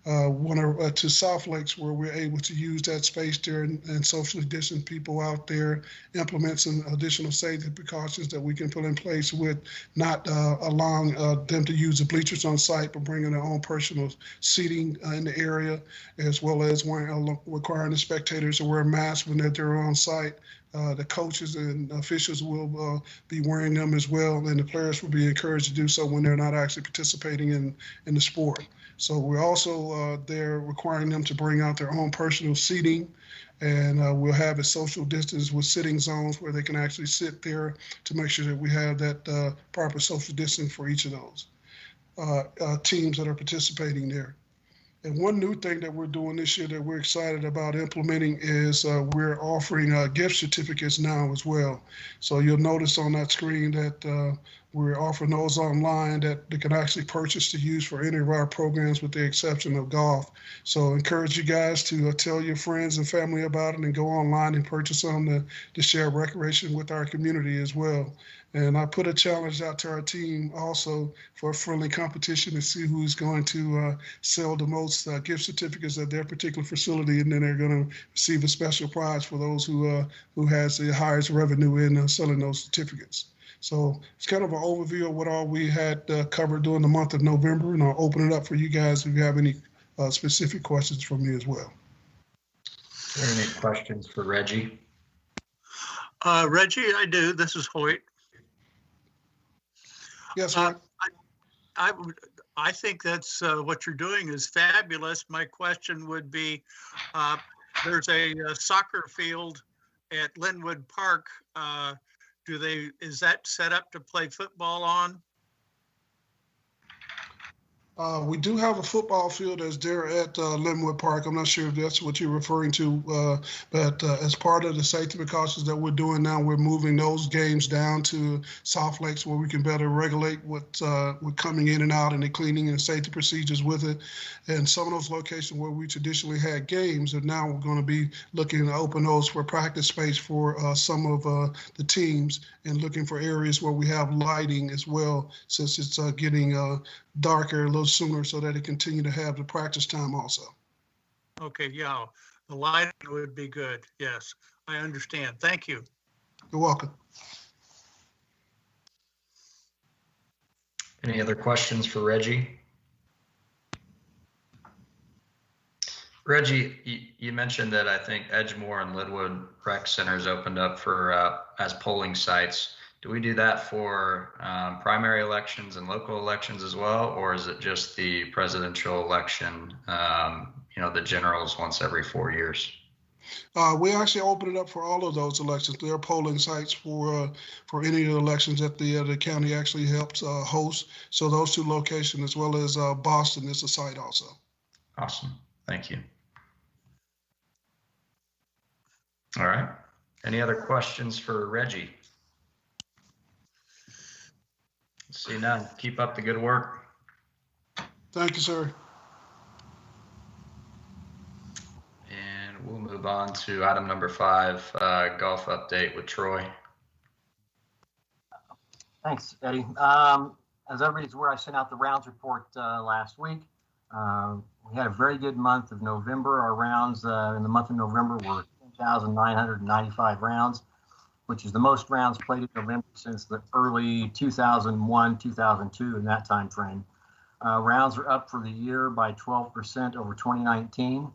to South Lakes, where we're able to use that space there and socially distance people out there, implement some additional safety precautions that we can put in place with not allowing them to use the bleachers on site, but bringing their own personal seating in the area, as well as requiring the spectators to wear masks when they're on site. The coaches and officials will be wearing them as well, and the players will be encouraged to do so when they're not actually participating in the sport. So we're also there requiring them to bring out their own personal seating, and we'll have a social distance with sitting zones where they can actually sit there to make sure that we have that proper social distance for each of those teams that are participating there. And one new thing that we're doing this year that we're excited about implementing is we're offering gift certificates now as well. So you'll notice on that screen that we're offering those online that they can actually purchase to use for any of our programs with the exception of golf. So encourage you guys to tell your friends and family about it and go online and purchase them to share recreation with our community as well. And I put a challenge out to our team also for a friendly competition to see who's going to sell the most gift certificates at their particular facility, and then they're going to receive a special prize for those who has the highest revenue in selling those certificates. So it's kind of an overview of what all we had covered during the month of November, and I'll open it up for you guys if you have any specific questions from me as well. Are there any questions for Reggie? Reggie, I do. This is Hoyt. Yes, sir. I think that's what you're doing is fabulous. My question would be, there's a soccer field at Linwood Park. Is that set up to play football on? We do have a football field that's there at Linwood Park. I'm not sure if that's what you're referring to, but as part of the safety precautions that we're doing now, we're moving those games down to South Lakes where we can better regulate what's coming in and out and the cleaning and safety procedures with it. And some of those locations where we traditionally had games, and now we're going to be looking to open those for practice space for some of the teams and looking for areas where we have lighting as well, since it's getting darker a little sooner so that it continue to have the practice time also. Okay, yeah, the lighting would be good. Yes, I understand. Thank you. You're welcome. Any other questions for Reggie? Reggie, you mentioned that I think Edgemore and Linwood Rec Centers opened up for as polling sites. Do we do that for primary elections and local elections as well, or is it just the presidential election, the generals once every 4 years? We actually open it up for all of those elections. There are polling sites for any of the elections that the county actually helps host. So those two locations, as well as Boston, is a site also. Awesome. Thank you. All right. Any other questions for Reggie? See none. Keep up the good work. Thank you, sir. And we'll move on to item number 5, golf update with Troy. Thanks, Eddie. As everybody's aware, I sent out the rounds report last week. We had a very good month of November. Our rounds in the month of November were 10,995 rounds, which is the most rounds played in November since the early 2001, 2002, in that time frame. Rounds are up for the year by 12% over 2019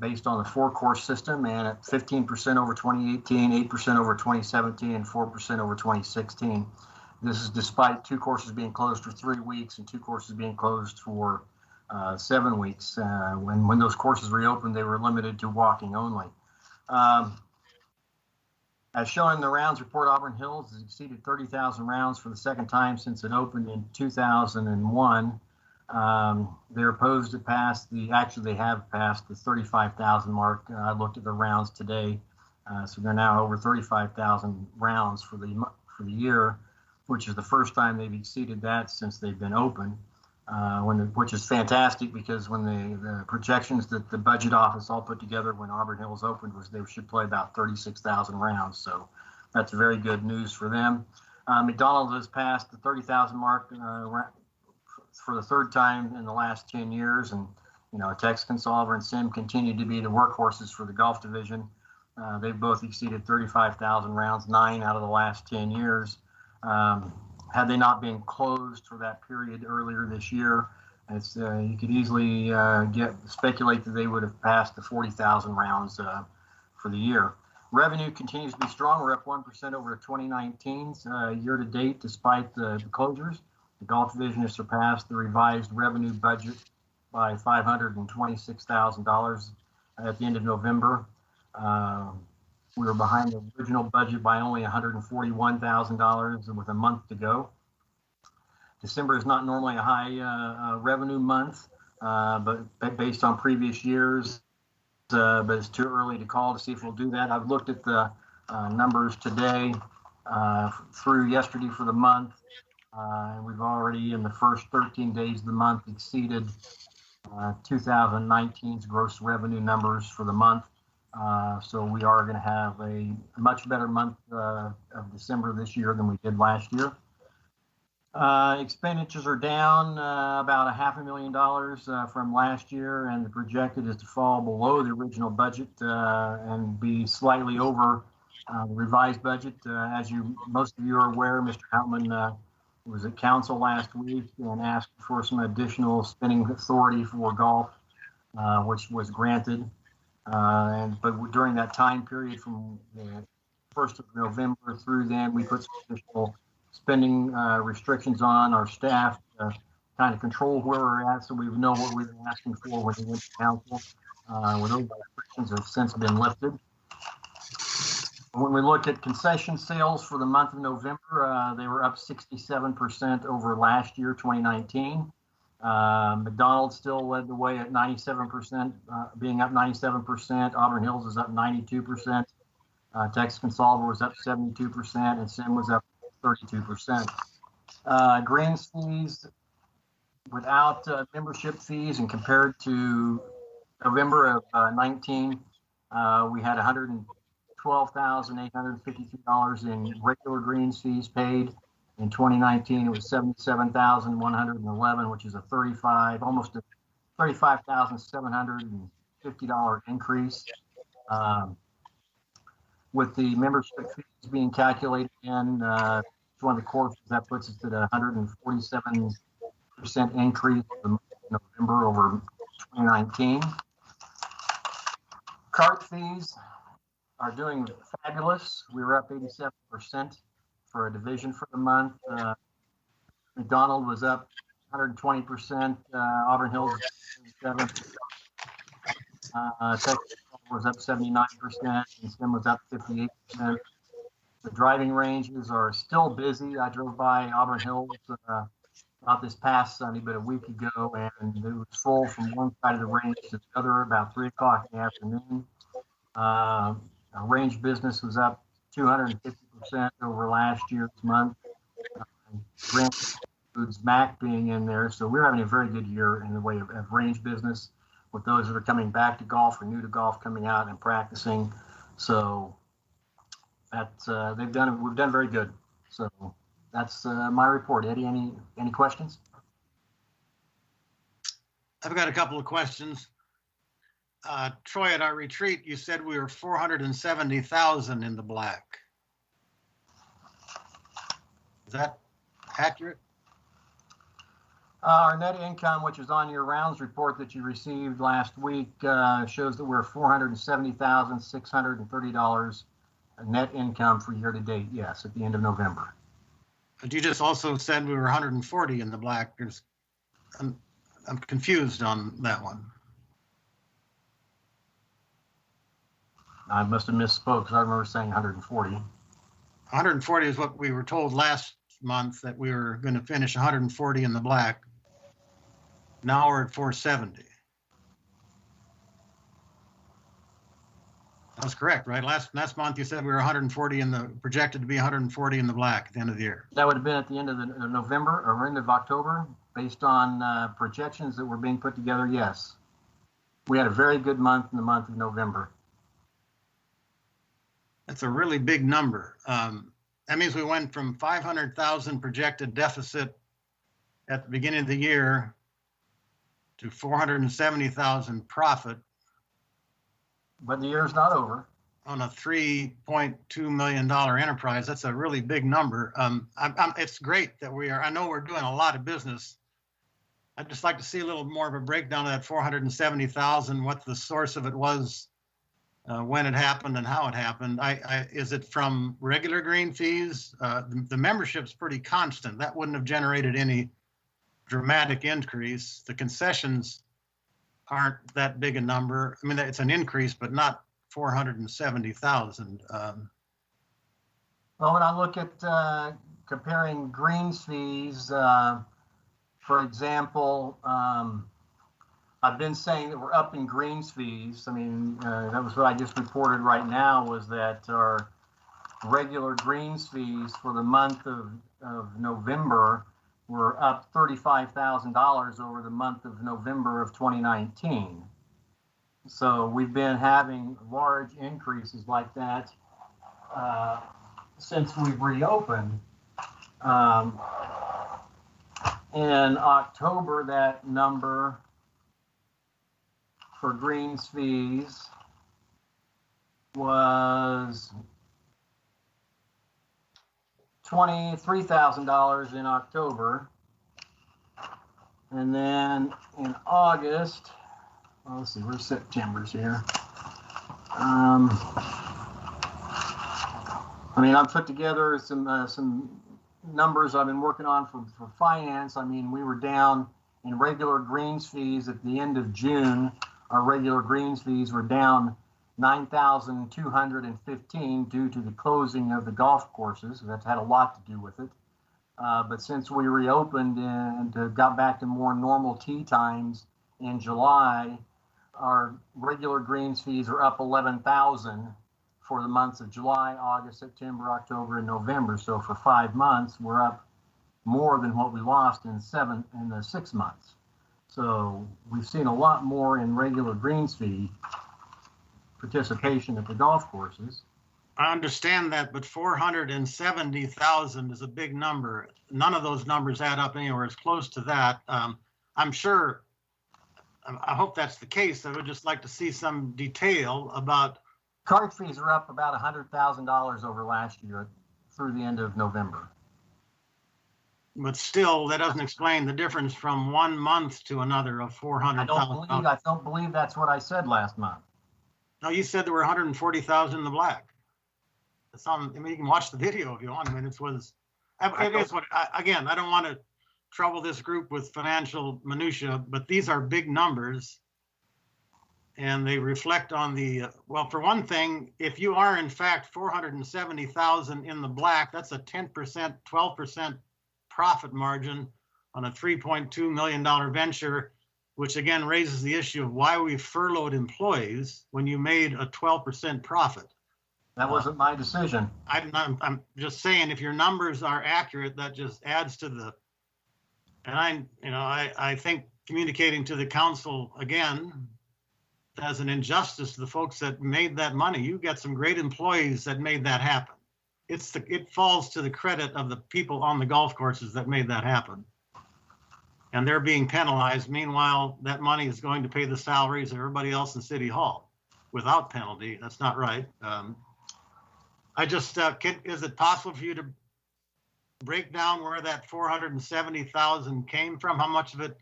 based on the 4-course system, and at 15% over 2018, 8% over 2017, and 4% over 2016. This is despite 2 courses being closed for 3 weeks and 2 courses being closed for 7 weeks. When those courses reopened, they were limited to walking only. As shown in the rounds report, Auburn Hills has exceeded 30,000 rounds for the second time since it opened in 2001. They're opposed to pass they have passed the 35,000 mark. I looked at the rounds today, so they're now over 35,000 rounds for the year, which is the first time they've exceeded that since they've been open. Which is fantastic, because when the projections that the budget office all put together when Auburn Hills opened was they should play about 36,000 rounds. So that's very good news for them. McDonald's has passed the 30,000 mark for the third time in the last 10 years. And, Tex Consolver and Sim continue to be the workhorses for the golf division. They've both exceeded 35,000 rounds 9 out of the last 10 years. Had they not been closed for that period earlier this year, you could easily speculate that they would have passed the 40,000 rounds for the year. Revenue continues to be strong. We're up 1% over 2019's year to date, despite the closures. The golf division has surpassed the revised revenue budget by $526,000 at the end of November. We were behind the original budget by only $141,000 with a month to go. December is not normally a high revenue month, but based on previous years, but it's too early to call to see if we'll do that. I've looked at the numbers today through yesterday for the month, and we've already in the first 13 days of the month exceeded 2019's gross revenue numbers for the month. So we are going to have a much better month of December this year than we did last year. Expenditures are down about $500,000 from last year, and the projected is to fall below the original budget and be slightly over the revised budget. As most of you are aware, Mr. Houtman was at council last week and asked for some additional spending authority for golf, which was granted. But during that time period from the 1st of November through then, we put some additional spending restrictions on our staff to kind of control where we're at, so we know what we were asking for when we went to council. When those restrictions have since been lifted. When we look at concession sales for the month of November, they were up 67% over last year, 2019. McDonald's still led the way at 97%, being up 97%. Auburn Hills is up 92%. Tex Consolver was up 72%, and Sim was up 32%. Greens fees without membership fees, and compared to November of 19, we had $112,853 in regular greens fees paid. In 2019, it was $77,111, which is almost a $35,750 increase. With the membership fees being calculated in one of the courses, that puts us at a 147% increase in November over 2019. Cart fees are doing fabulous. We were up 87% for a division for the month. McDonald was up 120%. Auburn Hills was 7%. Texas was up 79%, and Sim was up 58%. The driving ranges are still busy. I drove by Auburn Hills not this past Sunday, but a week ago, and it was full from one side of the range to the other about 3 o'clock in the afternoon. Range business was up 250% over last year's month. Grant includes Mac being in there. So we're having a very good year in the way of range business with those that are coming back to golf or new to golf coming out and practicing. So that's we've done very good. So that's my report. Eddie, any questions? I've got a couple of questions. Troy, at our retreat, you said we were 470,000 in the black. Is that accurate? Our net income, which is on your rounds report that you received last week, shows that we're $470,630 net income for year to date. Yes, at the end of November. But you just also said we were 140 in the black. I'm confused on that one. I must have misspoke because I remember saying 140. 140 is what we were told last month, that we were going to finish 140 in the black. Now we're at 470. That's correct, right? Last month you said we were 140 projected to be 140 in the black at the end of the year. That would have been at the end of November or end of October, based on projections that were being put together. Yes, we had a very good month in the month of November. That's a really big number. That means we went from 500,000 projected deficit at the beginning of the year to 470,000 profit. But the year's not over. On a $3.2 million enterprise. That's a really big number. It's great that I know we're doing a lot of business. I'd just like to see a little more of a breakdown of that 470,000, what the source of it was, when it happened and how it happened. Is it from regular green fees? The membership's pretty constant. That wouldn't have generated any dramatic increase. The concessions aren't that big a number. I mean, it's an increase, but not 470,000. Well, when I look at comparing greens fees, for example, I've been saying that we're up in greens fees. I mean, that was what I just reported right now, was that our regular greens fees for the month of November were up $35,000 over the month of November of 2019. So we've been having large increases like that since we've reopened. In October, that number for greens fees was $23,000 in October. And then in August, well, let's see, where's September's here? I mean, I've put together some numbers I've been working on for finance. I mean, we were down in regular greens fees at the end of June. Our regular greens fees were down $9,215 due to the closing of the golf courses. That's had a lot to do with it. But since we reopened and got back to more normal tee times in July, our regular greens fees are up $11,000 for the months of July, August, September, October, and November. So for 5 months, we're up more than what we lost in the 6 months. So we've seen a lot more in regular greens fee participation at the golf courses. I understand that, but 470,000 is a big number. None of those numbers add up anywhere as close to that. I'm sure, I hope that's the case. I would just like to see some detail about. Card fees are up about $100,000 over last year through the end of November. But still, that doesn't explain the difference from 1 month to another of 400,000. I don't believe that's what I said last month. No, you said there were 140,000 in the black. It's on. I mean, you can watch the video if you want. I mean, it is what. Again, I don't want to trouble this group with financial minutia, but these are big numbers, and they reflect on the. Well, for one thing, if you are in fact 470,000 in the black, that's a 10%, 12% profit margin on a $3.2 million venture, which again raises the issue of why we furloughed employees when you made a 12% profit. That wasn't my decision. I'm just saying, if your numbers are accurate, that just adds to the, and I think communicating to the council again as an injustice to the folks that made that money. You got some great employees that made that happen. It falls to the credit of the people on the golf courses that made that happen. And they're being penalized. Meanwhile, that money is going to pay the salaries of everybody else in City Hall without penalty. That's not right. I just, is it possible for you to break down where that 470,000 came from? How much of it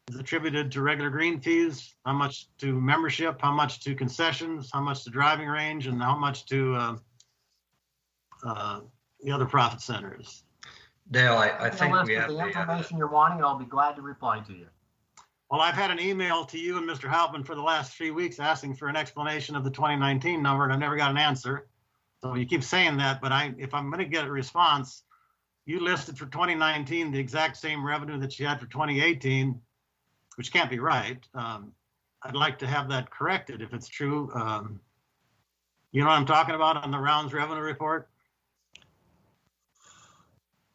is attributed to regular green fees? How much to membership? How much to concessions? How much to driving range? And how much to the other profit centers? Dale, I think we have the information you're wanting, and I'll be glad to reply to you. Well, I've had an email to you and Mr. Hauptman for the last 3 weeks asking for an explanation of the 2019 number, and I've never got an answer. So you keep saying that, but if I'm going to get a response, you listed for 2019 the exact same revenue that you had for 2018, which can't be right. I'd like to have that corrected if it's true. You know what I'm talking about on the rounds revenue report?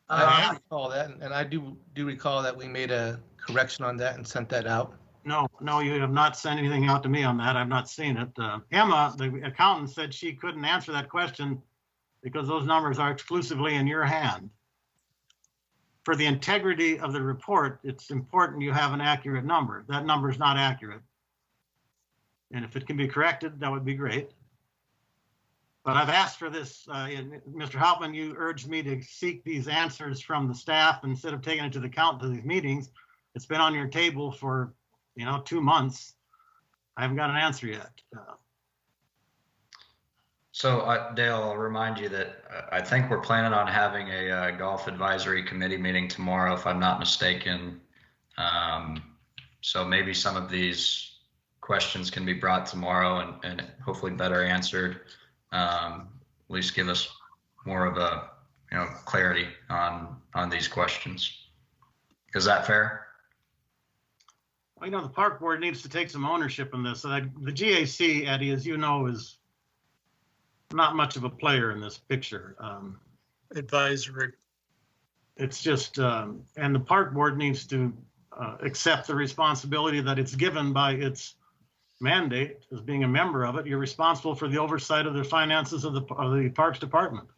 I recall that, and I do recall that we made a correction on that and sent that out. No, you have not sent anything out to me on that. I've not seen it. Emma, the accountant, said she couldn't answer that question because those numbers are exclusively in your hand. For the integrity of the report, it's important you have an accurate number. That number is not accurate. And if it can be corrected, that would be great. But I've asked for this, Mr. Hauptman, you urged me to seek these answers from the staff instead of taking it to the council to these meetings. It's been on your table for 2 months. I haven't got an answer yet. So Dale, I'll remind you that I think we're planning on having a golf advisory committee meeting tomorrow, if I'm not mistaken. So maybe some of these questions can be brought tomorrow and hopefully better answered. At least give us more of a clarity on these questions. Is that fair? Well, the park board needs to take some ownership in this. The GAC, Eddie, as you know, is not much of a player in this picture. Advisory. It's just, and the park board needs to accept the responsibility that it's given by its mandate as being a member of it. You're responsible for the oversight of the finances of the Parks Department.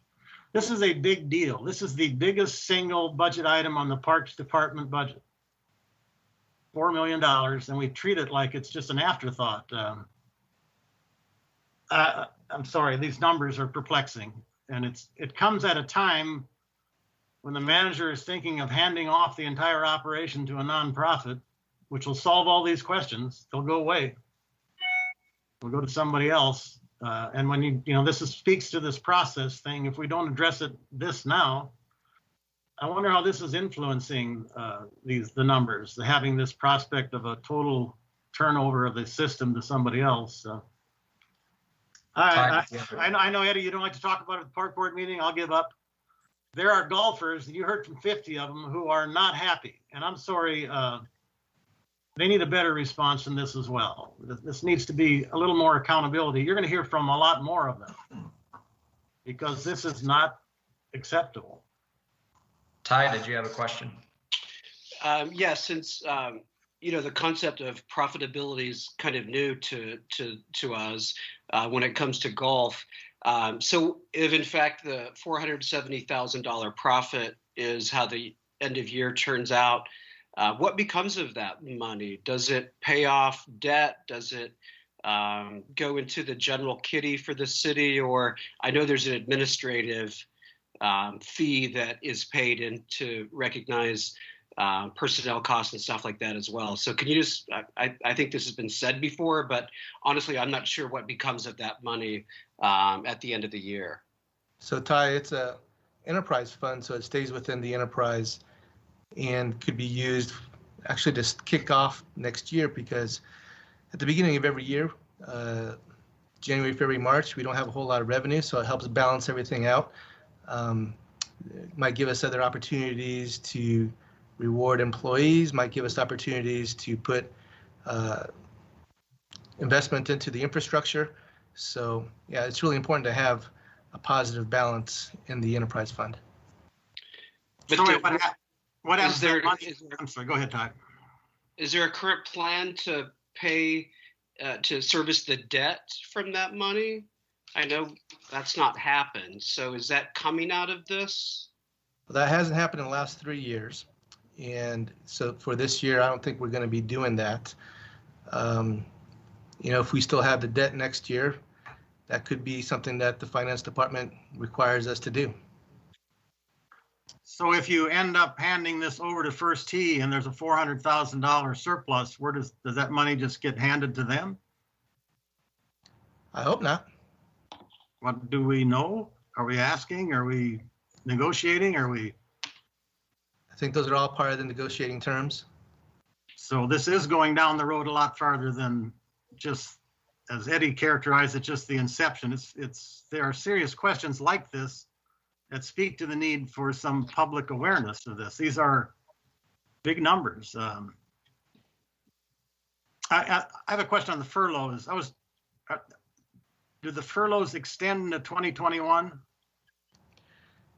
This is a big deal. This is the biggest single budget item on the Parks Department budget. $4 million, and we treat it like it's just an afterthought. I'm sorry, these numbers are perplexing, and it comes at a time when the manager is thinking of handing off the entire operation to a nonprofit, which will solve all these questions. They'll go away. We'll go to somebody else. And when this speaks to this process thing, if we don't address this now, I wonder how this is influencing the numbers, having this prospect of a total turnover of the system to somebody else. I know, Eddie, you don't like to talk about it at the park board meeting. I'll give up. There are golfers, you heard from 50 of them, who are not happy. And I'm sorry, they need a better response than this as well. This needs to be a little more accountability. You're going to hear from a lot more of them because this is not acceptable. Ty, did you have a question? Yeah, since the concept of profitability is kind of new to us when it comes to golf. So if in fact the $470,000 profit is how the end of year turns out, what becomes of that money? Does it pay off debt? Does it go into the general kitty for the city? Or I know there's an administrative fee that is paid in to recognize personnel costs and stuff like that as well. So can you just, I think this has been said before, but honestly, I'm not sure what becomes of that money at the end of the year. So Ty, it's a enterprise fund, so it stays within the enterprise and could be used actually to kick off next year, because at the beginning of every year, January, February, March, we don't have a whole lot of revenue, so it helps balance everything out. It might give us other opportunities to reward employees, might give us opportunities to put investment into the infrastructure. So yeah, it's really important to have a positive balance in the enterprise fund. But So the- what happens is there- to that money? is there- I'm sorry, go ahead, Todd. Is there a current plan to pay, to service the debt from that money? I know that's not happened. So is that coming out of this? Well, that hasn't happened in the last 3 years. And so for this year, I don't think we're going to be doing that. You know, if we still have the debt next year, that could be something that the finance department requires us to do. So if you end up handing this over to First Tee and there's a $400,000 surplus, where does that money just get handed to them? I hope not. What do we know? Are we asking? Are we negotiating? I think those are all part of the negotiating terms. So this is going down the road a lot farther than just, as Eddie characterized it, just the inception. There are serious questions like this that speak to the need for some public awareness of this. These are big numbers. I have a question on the furloughs. Do the furloughs extend into 2021?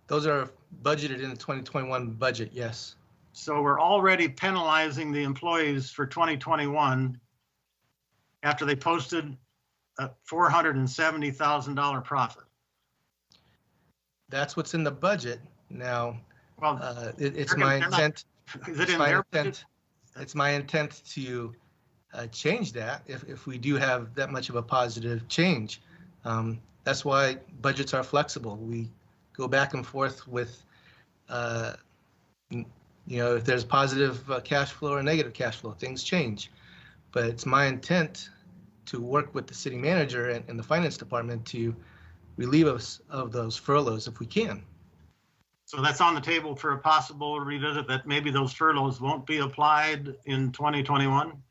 Those are budgeted in the 2021 budget, yes. So we're already penalizing the employees for 2021 after they posted a $470,000 profit. That's what's in the budget. Now, Well, it's they're my not- intent. is it in their budget? It's my intent to change that if we do have that much of a positive change. That's why budgets are flexible. We go back and forth with, you know, if there's positive cash flow or negative cash flow, things change. But it's my intent to work with the city manager and the finance department to relieve us of those furloughs if we can. So that's on the table for a possible revisit, that maybe those furloughs won't be applied in 2021?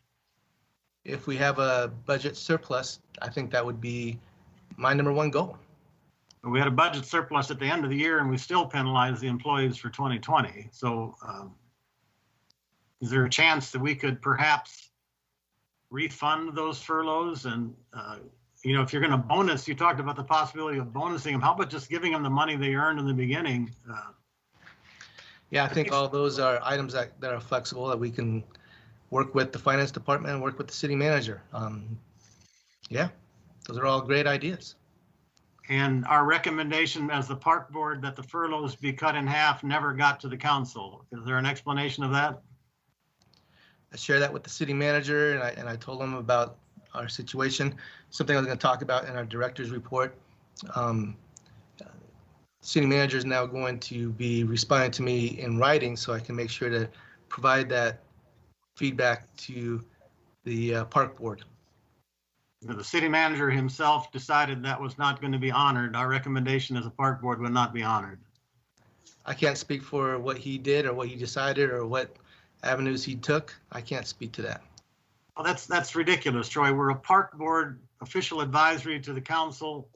If we have a budget surplus, I think that would be my #1 goal. We had a budget surplus at the end of the year and we still penalize the employees for 2020. So is there a chance that we could perhaps refund those furloughs? And, you know, if you're going to bonus, you talked about the possibility of bonusing them. How about just giving them the money they earned in the beginning? Yeah, I think all those are items that are flexible, that we can work with the finance department and work with the city manager. Yeah, those are all great ideas. And our recommendation as the park board that the furloughs be cut in half never got to the council. Is there an explanation of that? I shared that with the city manager, and I told him about our situation, something I was going to talk about in our director's report. City manager is now going to be responding to me in writing so I can make sure to provide that feedback to the park board. The city manager himself decided that was not going to be honored. Our recommendation as a park board would not be honored. I can't speak for what he did or what he decided or what avenues he took. I can't speak to that. Well, that's ridiculous, Troy. We're a park board official advisory to the council,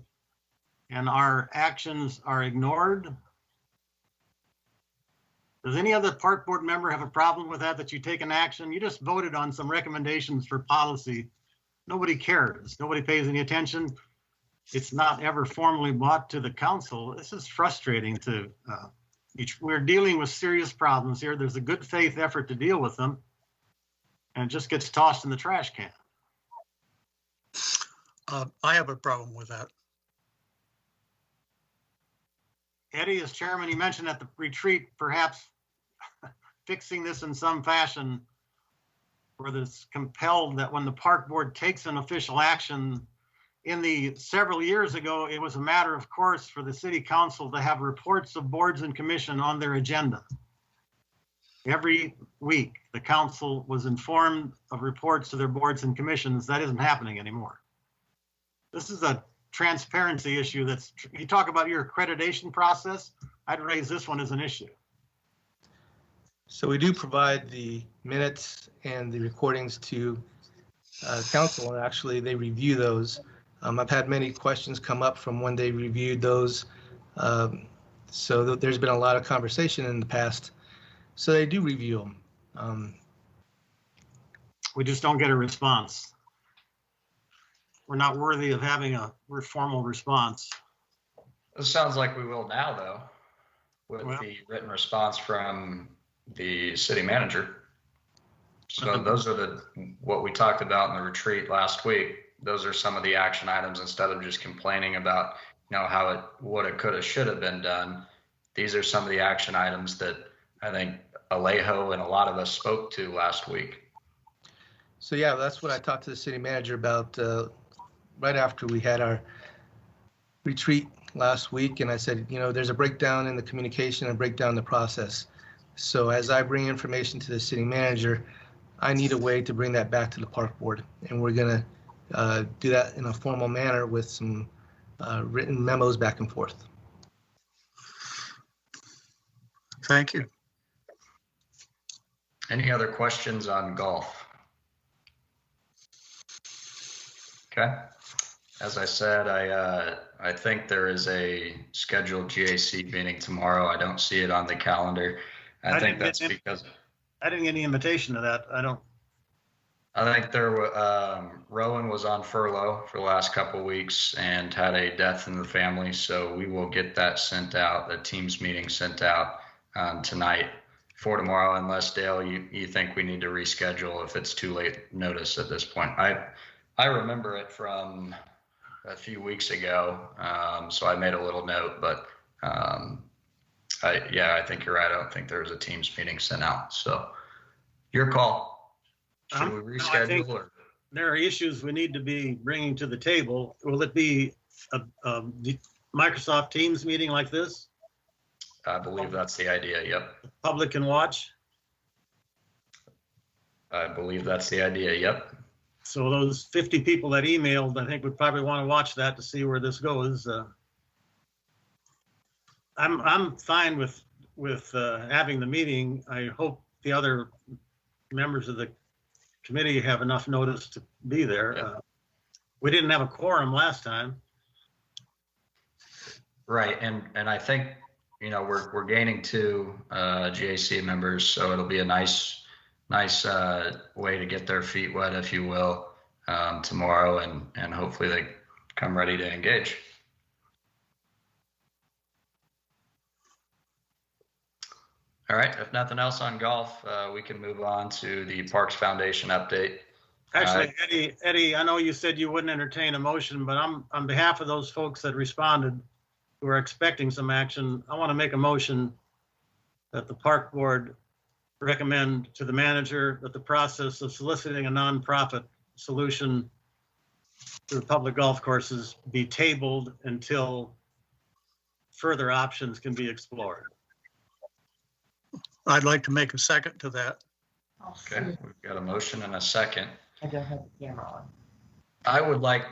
and our actions are ignored. Does any other park board member have a problem with that you take an action? You just voted on some recommendations for policy. Nobody cares. Nobody pays any attention. It's not ever formally brought to the council. This is frustrating to we're dealing with serious problems here. There's a good faith effort to deal with them, and it just gets tossed in the trash can. I have a problem with that. Eddie, as chairman, you mentioned at the retreat, perhaps fixing this in some fashion where it's compelled that when the park board takes an official action, several years ago, it was a matter of course for the city council to have reports of boards and commission on their agenda. Every week, the council was informed of reports to their boards and commissions. That isn't happening anymore. This is a transparency issue you talk about your accreditation process. I'd raise this one as an issue. So we do provide the minutes and the recordings to council, and actually they review those. I've had many questions come up from when they reviewed those. So there's been a lot of conversation in the past. So they do review them. We just don't get a response. not worthy of having a formal response. It sounds like we will now, though, with Well, the written response from the city manager. So those are what we talked about in the retreat last week. Those are some of the action items instead of just complaining about, how it woulda, coulda, shoulda been done. These are some of the action items that I think Alejo and a lot of us spoke to last week. So yeah, that's what I talked to the city manager about right after we had our retreat last week. And I said, there's a breakdown in the communication and breakdown in the process. So as I bring information to the city manager, I need a way to bring that back to the park board. And we're going to do that in a formal manner with some written memos back and forth. Thank you. Any other questions on golf? Okay. As I said, I think there is a scheduled GAC meeting tomorrow. I don't see it on the calendar. I think that's because I didn't get any invitation to that. I think Rowan was on furlough for the last couple of weeks and had a death in the family. So we will get that sent out, the team's meeting sent out tonight for tomorrow, unless Dale, you think we need to reschedule if it's too late notice at this point. I remember it from a few weeks ago, so I made a little note, but I think you're right. I don't think there was a team's meeting sent out. So your call. Should we reschedule? I think there are issues we need to be bringing to the table. Will it be a Microsoft Teams meeting like this? I believe that's the idea. Yep. Public can watch? I believe that's the idea. Yep. So those 50 people that emailed, I think would probably want to watch that to see where this goes. I'm fine with having the meeting. I hope the other members of the committee have enough notice to be there. Yeah. We didn't have a quorum last time. Right, and I think we're gaining 2 GAC members, so it'll be a nice way to get their feet wet, if you will, tomorrow, and hopefully they come ready to engage. All right, if nothing else on golf, we can move on to the Parks Foundation update. Actually, Eddie, I know you said you wouldn't entertain a motion, but on behalf of those folks that responded who are expecting some action, I want to make a motion that the park board recommend to the manager that the process of soliciting a nonprofit solution to the public golf courses be tabled until further options can be explored. I'd like to make a second to that. Okay, we've got a motion and a second. I don't have the camera on. I would like,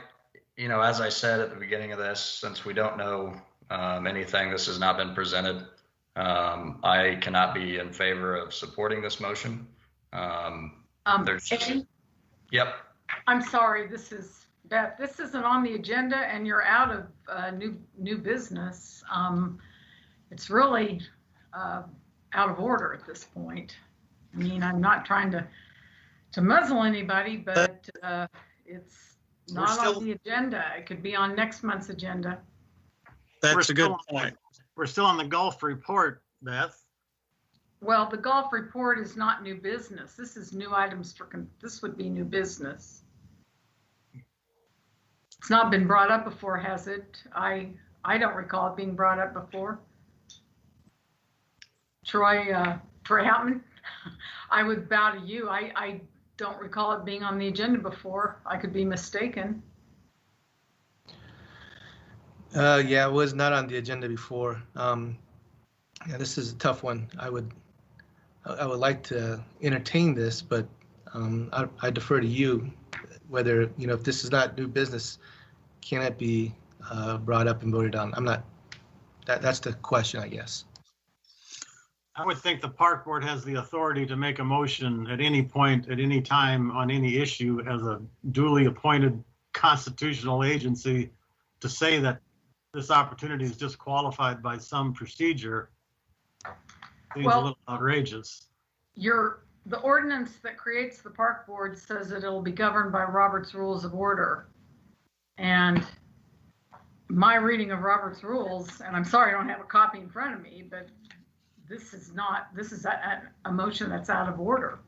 as I said at the beginning of this, since we don't know anything, this has not been presented. I cannot be in favor of supporting this motion. Eddie? Yep. I'm sorry, this is Beth. This isn't on the agenda, and you're out of new business. It's really out of order at this point. I mean, I'm not trying to muzzle anybody, but it's not on the agenda. It could be on next month's agenda. That's a good point. We're still on the golf report, Beth. Well, the golf report is not new business. This is new items this would be new business. It's not been brought up before, has it? I don't recall it being brought up before. Troy Houghton, I would bow to you. I don't recall it being on the agenda before. I could be mistaken. Yeah, it was not on the agenda before. Yeah, this is a tough one. I would like to entertain this, but I defer to you whether, if this is not new business, can it be brought up and voted on? I'm not, that's the question, I guess. I would think the park board has the authority to make a motion at any point, at any time, on any issue as a duly appointed constitutional agency to say that this opportunity is disqualified by some procedure. Seems a little outrageous. The ordinance that creates the park board says that it'll be governed by Robert's Rules of Order. And my reading of Robert's rules, and I'm sorry I don't have a copy in front of me, but this is a motion that's out of order.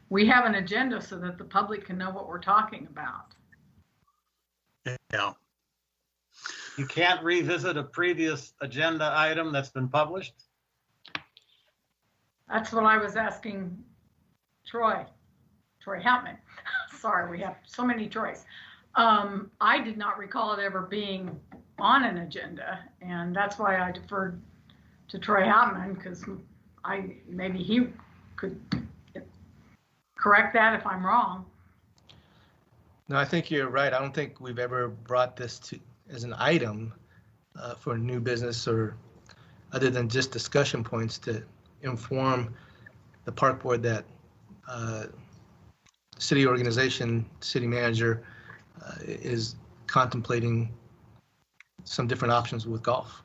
We have an agenda so that the public can know what we're talking about. Yeah. You can't revisit a previous agenda item that's been published? That's what I was asking Troy Houtman. Sorry, we have so many Troys. I did not recall it ever being on an agenda, and that's why I deferred to Troy Houtman, because maybe he could correct that if I'm wrong. No, I think you're right. I don't think we've ever brought this to as an item for new business, or other than just discussion points to inform the park board that city organization, city manager is contemplating some different options with golf.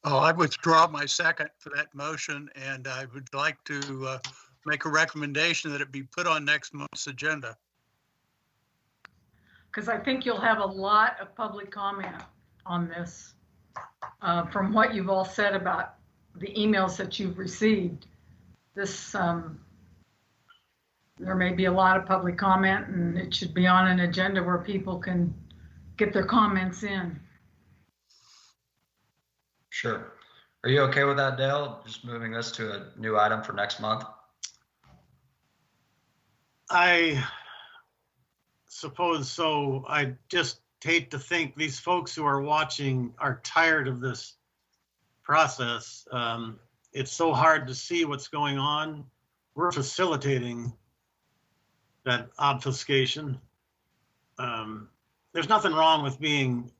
Oh, I withdraw my second for that motion, and I would like to make a recommendation that it be put on next month's agenda. Because I think you'll have a lot of public comment on this from what you've all said about the emails that you've received. This, there may be a lot of public comment, and it should be on an agenda where people can get their comments in. Sure. Are you okay with that, Dale? Just moving this to a new item for next month? I suppose so. I just hate to think these folks who are watching are tired of this process. It's so hard to see what's going on. We're facilitating that obfuscation. There's nothing wrong with being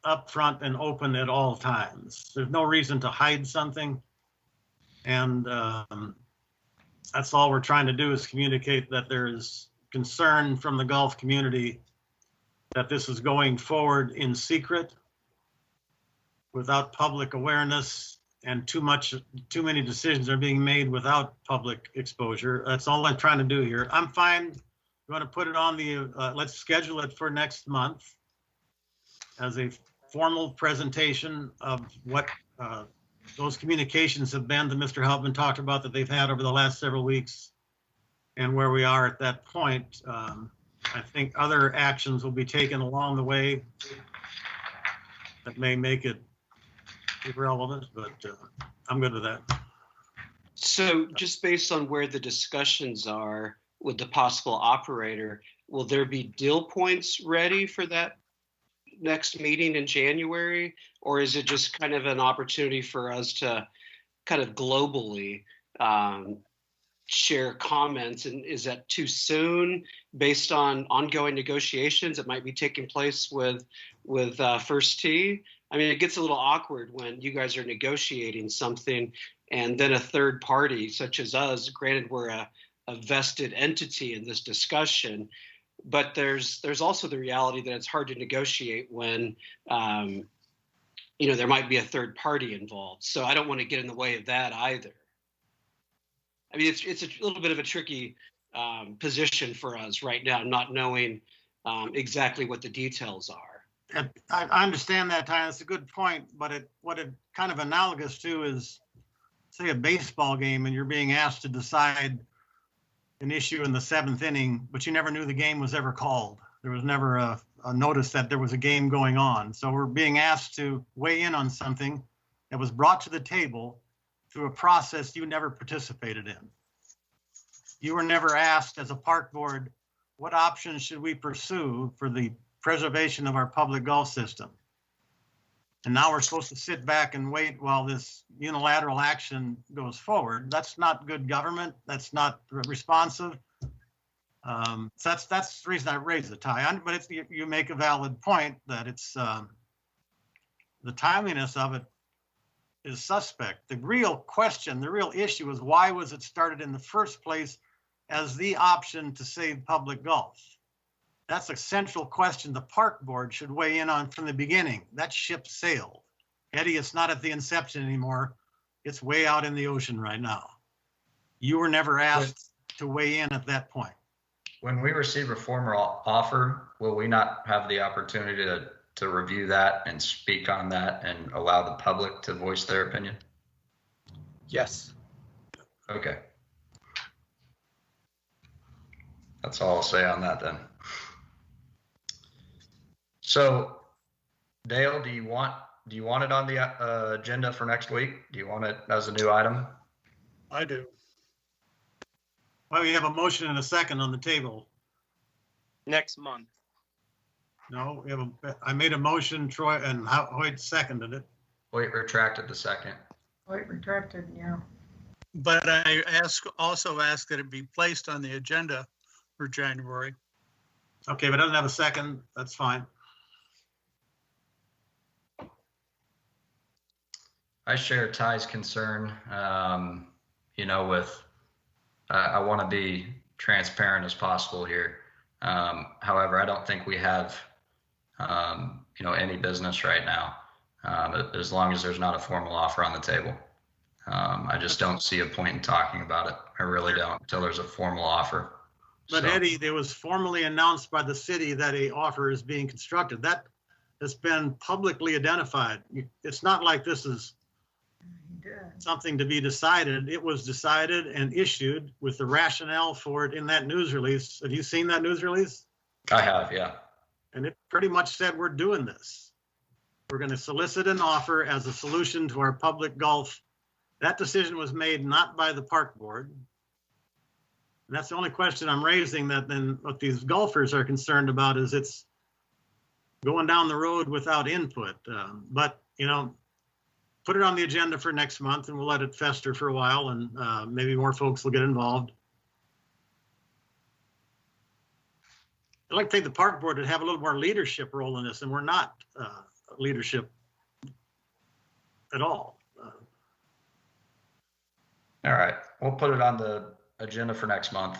upfront and open at all times. There's no reason to hide something. And that's all we're trying to do, is communicate that there's concern from the golf community that this is going forward in secret without public awareness, and too many decisions are being made without public exposure. That's all I'm trying to do here. I'm fine. You want to put it on the, let's schedule it for next month as a formal presentation of what those communications have been that Mr. Houtman talked about that they've had over the last several weeks, and where we are at that point. I think other actions will be taken along the way that may make it irrelevant, but I'm good with that. So just based on where the discussions are with the possible operator, will there be deal points ready for that next meeting in January? Or is it just kind of an opportunity for us to kind of globally share comments? And is that too soon based on ongoing negotiations that might be taking place with First Tee? I mean, it gets a little awkward when you guys are negotiating something and then a third party such as us, granted we're a vested entity in this discussion, but there's also the reality that it's hard to negotiate when there might be a third party involved. So I don't want to get in the way of that either. I mean, it's a little bit of a tricky position for us right now, not knowing exactly what the details are. I understand that, Ty. That's a good point, but what it kind of analogous to is, say, a baseball game, and you're being asked to decide an issue in the 7th inning, but you never knew the game was ever called. There was never a notice that there was a game going on. So we're being asked to weigh in on something that was brought to the table through a process you never participated in. You were never asked as a park board, what options should we pursue for the preservation of our public golf system? And now we're supposed to sit back and wait while this unilateral action goes forward. That's not good government. That's not responsive. So that's the reason I raised the tie. But you make a valid point that it's the timeliness of it is suspect. The real question, the real issue is, why was it started in the first place as the option to save public golf? That's a central question the park board should weigh in on from the beginning. That ship sailed. Eddie, it's not at the inception anymore. It's way out in the ocean right now. You were never asked to weigh in at that point. When we receive a formal offer, will we not have the opportunity to review that and speak on that and allow the public to voice their opinion? Yes. Okay. That's all I'll say on that then. So, Dale, do you want it on the agenda for next week? Do you want it as a new item? I do. Well, we have a motion and a second on the table. Next month. No, we have I made a motion, Troy, and Hoyt seconded it. Wait, retracted the second. Wait, retracted, yeah. But I also ask that it be placed on the agenda for January. Okay, but it doesn't have a second. That's fine. I share Ty's concern, with, I want to be transparent as possible here. However, I don't think we have, any business right now, as long as there's not a formal offer on the table. I just don't see a point in talking about it. I really don't until there's a formal offer. But So, Eddie, it was formally announced by the city that a offer is being constructed. That has been publicly identified. It's not like this is something to be decided. It was decided and issued with the rationale for it in that news release. Have you seen that news release? I have, yeah. And it pretty much said we're doing this. We're going to solicit an offer as a solution to our public golf. That decision was made not by the park board. And that's the only question I'm raising, that then what these golfers are concerned about is it's going down the road without input. But, put it on the agenda for next month and we'll let it fester for a while, and maybe more folks will get involved. I'd like to think the park board would have a little more leadership role in this, and we're not leadership at all. All right, we'll put it on the agenda for next month.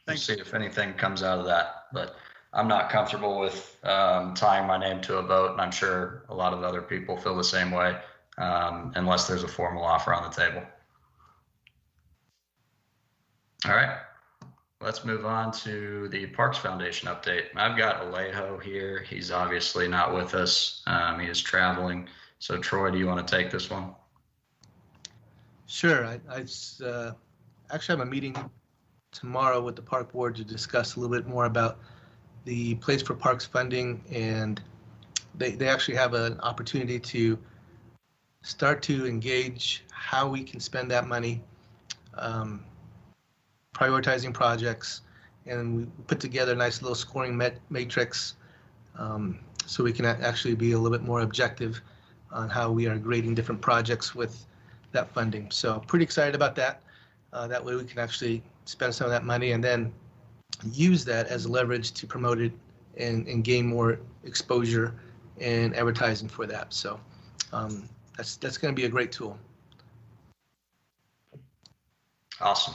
We'll Thanks. see if anything comes out of that, but I'm not comfortable with tying my name to a vote, and I'm sure a lot of other people feel the same way, unless there's a formal offer on the table. All right, let's move on to the Parks Foundation update. I've got Alejo here. He's obviously not with us. He is traveling. So Troy, do you want to take this one? Sure. I actually have a meeting tomorrow with the park board to discuss a little bit more about the Place for Parks funding, and they actually have an opportunity to start to engage how we can spend that money, prioritizing projects, and we put together a nice little scoring matrix so we can actually be a little bit more objective on how we are grading different projects with that funding. So pretty excited about that. That way we can actually spend some of that money and then use that as leverage to promote it and gain more exposure and advertising for that. So that's going to be a great tool. Awesome.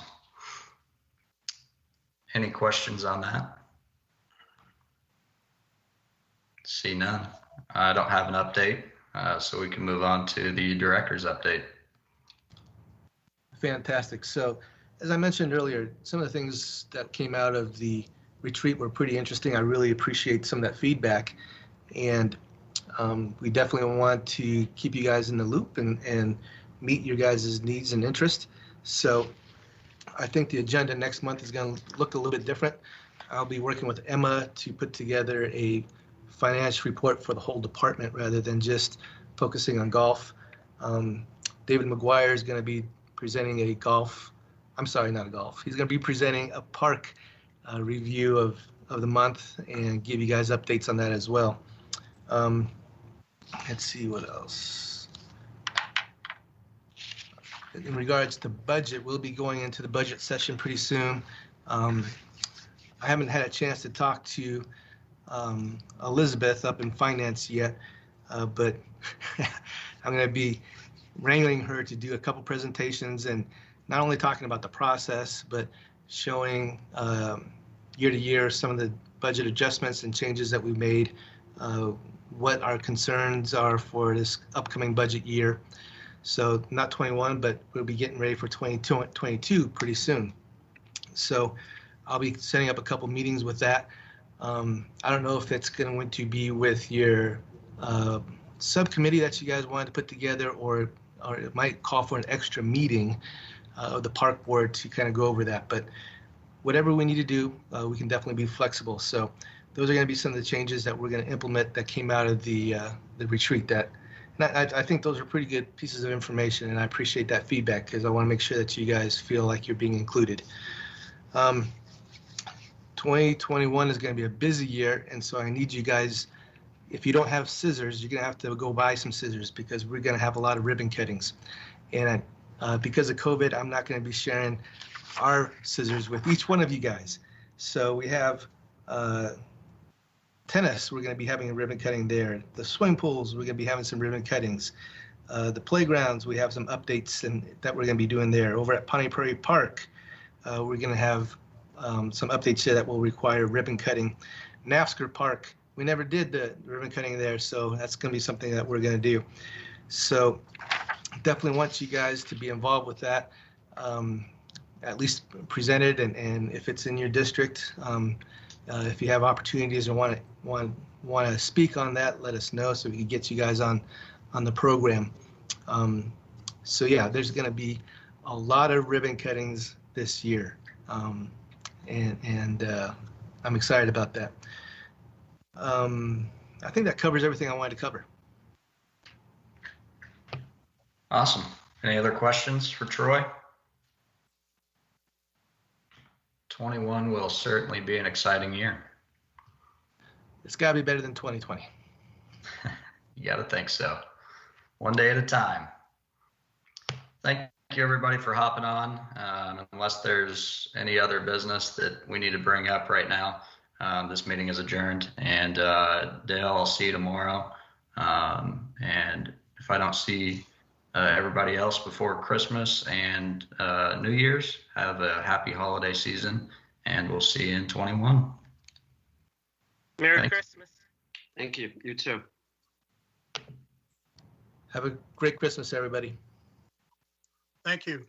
Any questions on that? See none. I don't have an update, so we can move on to the director's update. Fantastic. So as I mentioned earlier, some of the things that came out of the retreat were pretty interesting. I really appreciate some of that feedback, and we definitely want to keep you guys in the loop and meet your guys' needs and interests. So I think the agenda next month is going to look a little bit different. I'll be working with Emma to put together a financial report for the whole department rather than just focusing on golf. David McGuire is going to be presenting a golf, I'm sorry, not a golf. He's going to be presenting a park review of the month and give you guys updates on that as well. Let's see what else. In regards to budget, we'll be going into the budget session pretty soon. I haven't had a chance to talk to Elizabeth up in finance yet, but I'm going to be wrangling her to do a couple presentations and not only talking about the process, but showing year to year some of the budget adjustments and changes that we've made, what our concerns are for this upcoming budget year. So not 21, but we'll be getting ready for 22 pretty soon. So I'll be setting up a couple meetings with that. I don't know if it's going to be with your subcommittee that you guys wanted to put together, or it might call for an extra meeting of the park board to kind of go over that. But whatever we need to do, we can definitely be flexible. So those are going to be some of the changes that we're going to implement that came out of the retreat. I think those are pretty good pieces of information, and I appreciate that feedback because I want to make sure that you guys feel like you're being included. 2021 is going to be a busy year, and so I need you guys, if you don't have scissors, you're going to have to go buy some scissors because we're going to have a lot of ribbon cuttings. And because of COVID, I'm not going to be sharing our scissors with each one of you guys. So we have tennis, we're going to be having a ribbon cutting there. The swimming pools, we're going to be having some ribbon cuttings. The playgrounds, we have some updates that we're going to be doing there. Over at Pawnee Prairie Park, we're going to have some updates here that will require ribbon cutting. NAFSCR Park, we never did the ribbon cutting there, so that's going to be something that we're going to do. So definitely want you guys to be involved with that, at least presented, and if it's in your district, if you have opportunities or want to speak on that, let us know so we can get you guys on the program. So yeah, there's going to be a lot of ribbon cuttings this year. And I'm excited about that. I think that covers everything I wanted to cover. Awesome. Any other questions for Troy? 21 will certainly be an exciting year. It's got to be better than 2020. You got to think so. One day at a time. Thank you, everybody, for hopping on. Unless there's any other business that we need to bring up right now, this meeting is adjourned. And Dale, I'll see you tomorrow. And if I don't see everybody else before Christmas and New Year's, have a happy holiday season, and we'll see you in 21. Merry Christmas. Thank you. You too. Have a great Christmas, everybody. Thank you.